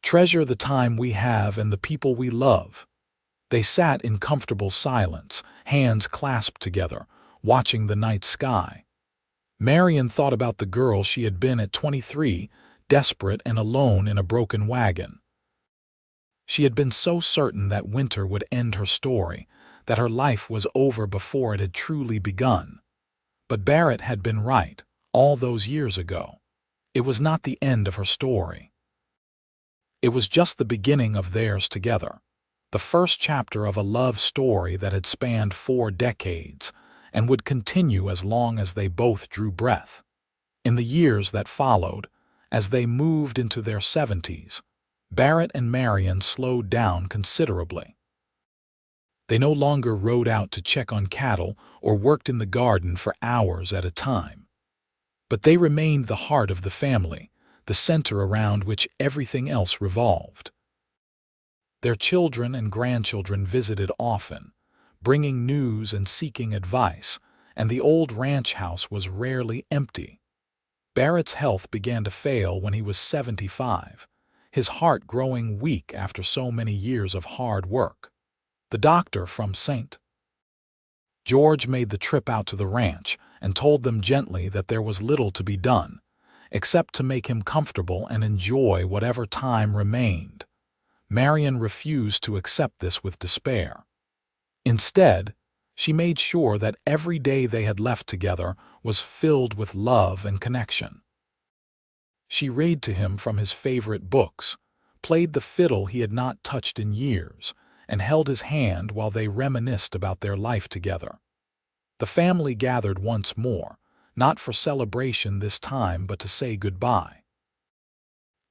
Treasure the time we have and the people we love. They sat in comfortable silence, hands clasped together, watching the night sky. Marianne thought about the girl she had been at 23, desperate and alone in a broken wagon. She had been so certain that winter would end her story, that her life was over before it had truly begun. But Barrett had been right, all those years ago. It was not the end of her story. It was just the beginning of theirs together, the first chapter of a love story that had spanned 4 decades and would continue as long as they both drew breath. In the years that followed, as they moved into their 70s, Barrett and Marianne slowed down considerably. They no longer rode out to check on cattle or worked in the garden for hours at a time. But they remained the heart of the family, the center around which everything else revolved. Their children and grandchildren visited often, bringing news and seeking advice, and the old ranch house was rarely empty. Barrett's health began to fail when he was 75, his heart growing weak after so many years of hard work. The doctor from St. George made the trip out to the ranch and told them gently that there was little to be done, except to make him comfortable and enjoy whatever time remained. Marianne refused to accept this with despair. Instead, she made sure that every day they had left together was filled with love and connection. She read to him from his favorite books, played the fiddle he had not touched in years, and held his hand while they reminisced about their life together. The family gathered once more, not for celebration this time but to say goodbye.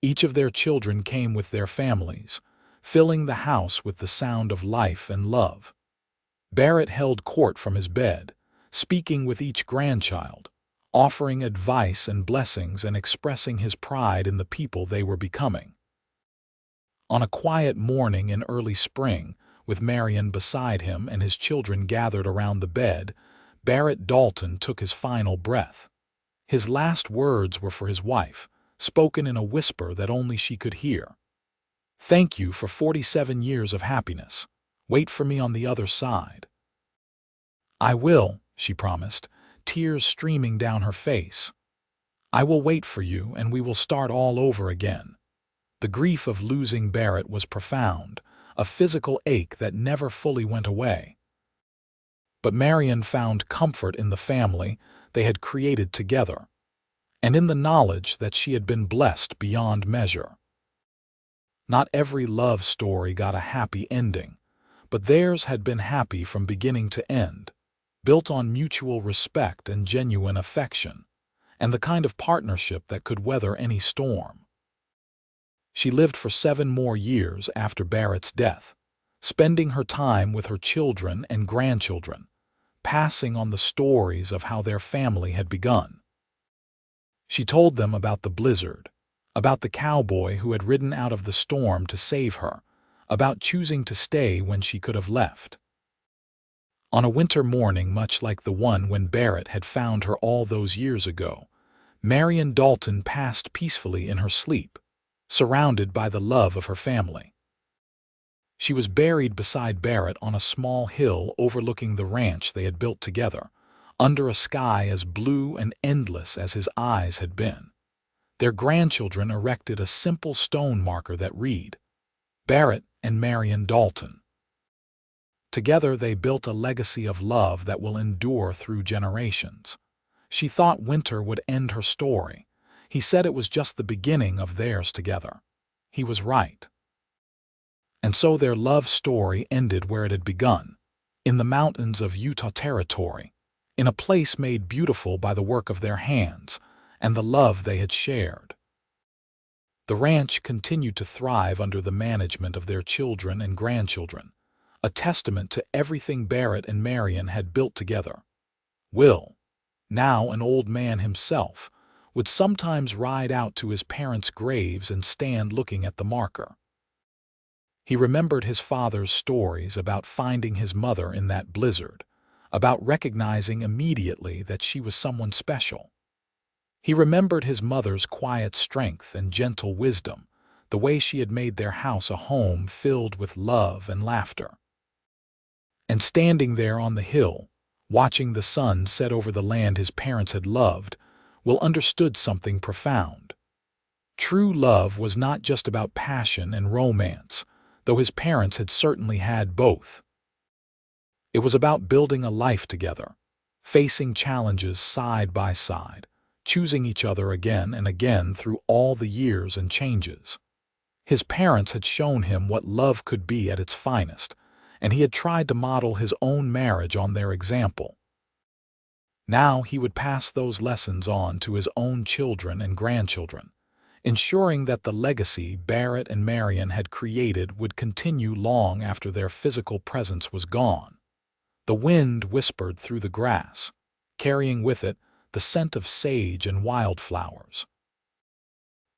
Each of their children came with their families, filling the house with the sound of life and love. Barrett held court from his bed, speaking with each grandchild, offering advice and blessings and expressing his pride in the people they were becoming. On a quiet morning in early spring, with Marianne beside him and his children gathered around the bed, Barrett Dalton took his final breath. His last words were for his wife, spoken in a whisper that only she could hear. Thank you for 47 years of happiness. Wait for me on the other side. I will, she promised, tears streaming down her face. "I will wait for you, and we will start all over again." The grief of losing Barrett was profound, a physical ache that never fully went away. But Marianne found comfort in the family they had created together, and in the knowledge that she had been blessed beyond measure. Not every love story got a happy ending, but theirs had been happy from beginning to end, built on mutual respect and genuine affection, and the kind of partnership that could weather any storm. She lived for 7 more years after Barrett's death, spending her time with her children and grandchildren, passing on the stories of how their family had begun. She told them about the blizzard, about the cowboy who had ridden out of the storm to save her, about choosing to stay when she could have left. On a winter morning much like the one when Barrett had found her all those years ago, Marianne Dalton passed peacefully in her sleep, surrounded by the love of her family. She was buried beside Barrett on a small hill overlooking the ranch they had built together, under a sky as blue and endless as his eyes had been. Their grandchildren erected a simple stone marker that read, "Barrett and Marianne Dalton." Together they built a legacy of love that will endure through generations. She thought winter would end her story. He said it was just the beginning of theirs together. He was right. And so their love story ended where it had begun, in the mountains of Utah Territory, in a place made beautiful by the work of their hands and the love they had shared. The ranch continued to thrive under the management of their children and grandchildren, a testament to everything Barrett and Marianne had built together. Will, now an old man himself, would sometimes ride out to his parents' graves and stand looking at the marker. He remembered his father's stories about finding his mother in that blizzard, about recognizing immediately that she was someone special. He remembered his mother's quiet strength and gentle wisdom, the way she had made their house a home filled with love and laughter. And standing there on the hill, watching the sun set over the land his parents had loved, Will understood something profound. True love was not just about passion and romance, though his parents had certainly had both. It was about building a life together, facing challenges side by side, choosing each other again and again through all the years and changes. His parents had shown him what love could be at its finest, and he had tried to model his own marriage on their example. Now he would pass those lessons on to his own children and grandchildren, ensuring that the legacy Barrett and Marianne had created would continue long after their physical presence was gone. The wind whispered through the grass, carrying with it the scent of sage and wildflowers.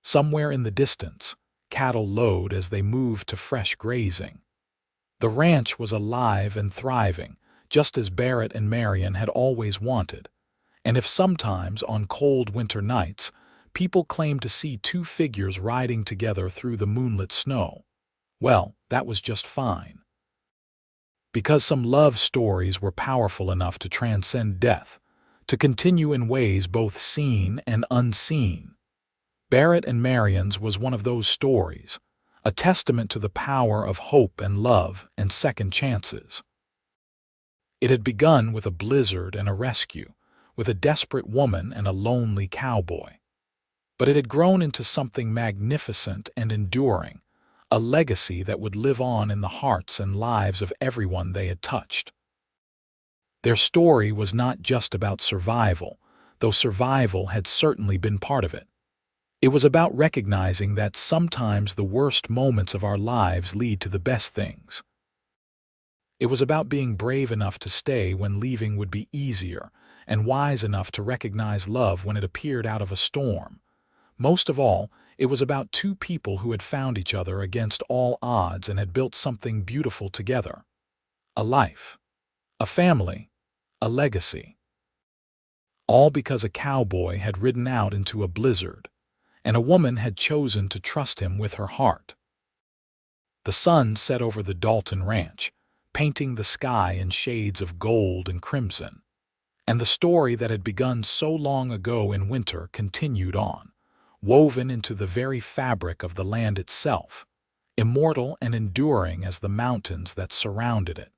Somewhere in the distance, cattle lowed as they moved to fresh grazing. The ranch was alive and thriving, just as Barrett and Marianne had always wanted, and if sometimes on cold winter nights people claimed to see 2 figures riding together through the moonlit snow, well, that was just fine. Because some love stories were powerful enough to transcend death, to continue in ways both seen and unseen. Barrett and Marianne's was one of those stories, a testament to the power of hope and love and second chances. It had begun with a blizzard and a rescue, with a desperate woman and a lonely cowboy. But it had grown into something magnificent and enduring, a legacy that would live on in the hearts and lives of everyone they had touched. Their story was not just about survival, though survival had certainly been part of it. It was about recognizing that sometimes the worst moments of our lives lead to the best things. It was about being brave enough to stay when leaving would be easier, and wise enough to recognize love when it appeared out of a storm. Most of all, it was about 2 people who had found each other against all odds and had built something beautiful together. A life, a family, a legacy. All because a cowboy had ridden out into a blizzard, and a woman had chosen to trust him with her heart. The sun set over the Dalton ranch, painting the sky in shades of gold and crimson, And the story that had begun so long ago in winter continued on, woven into the very fabric of the land itself, immortal and enduring as the mountains that surrounded it.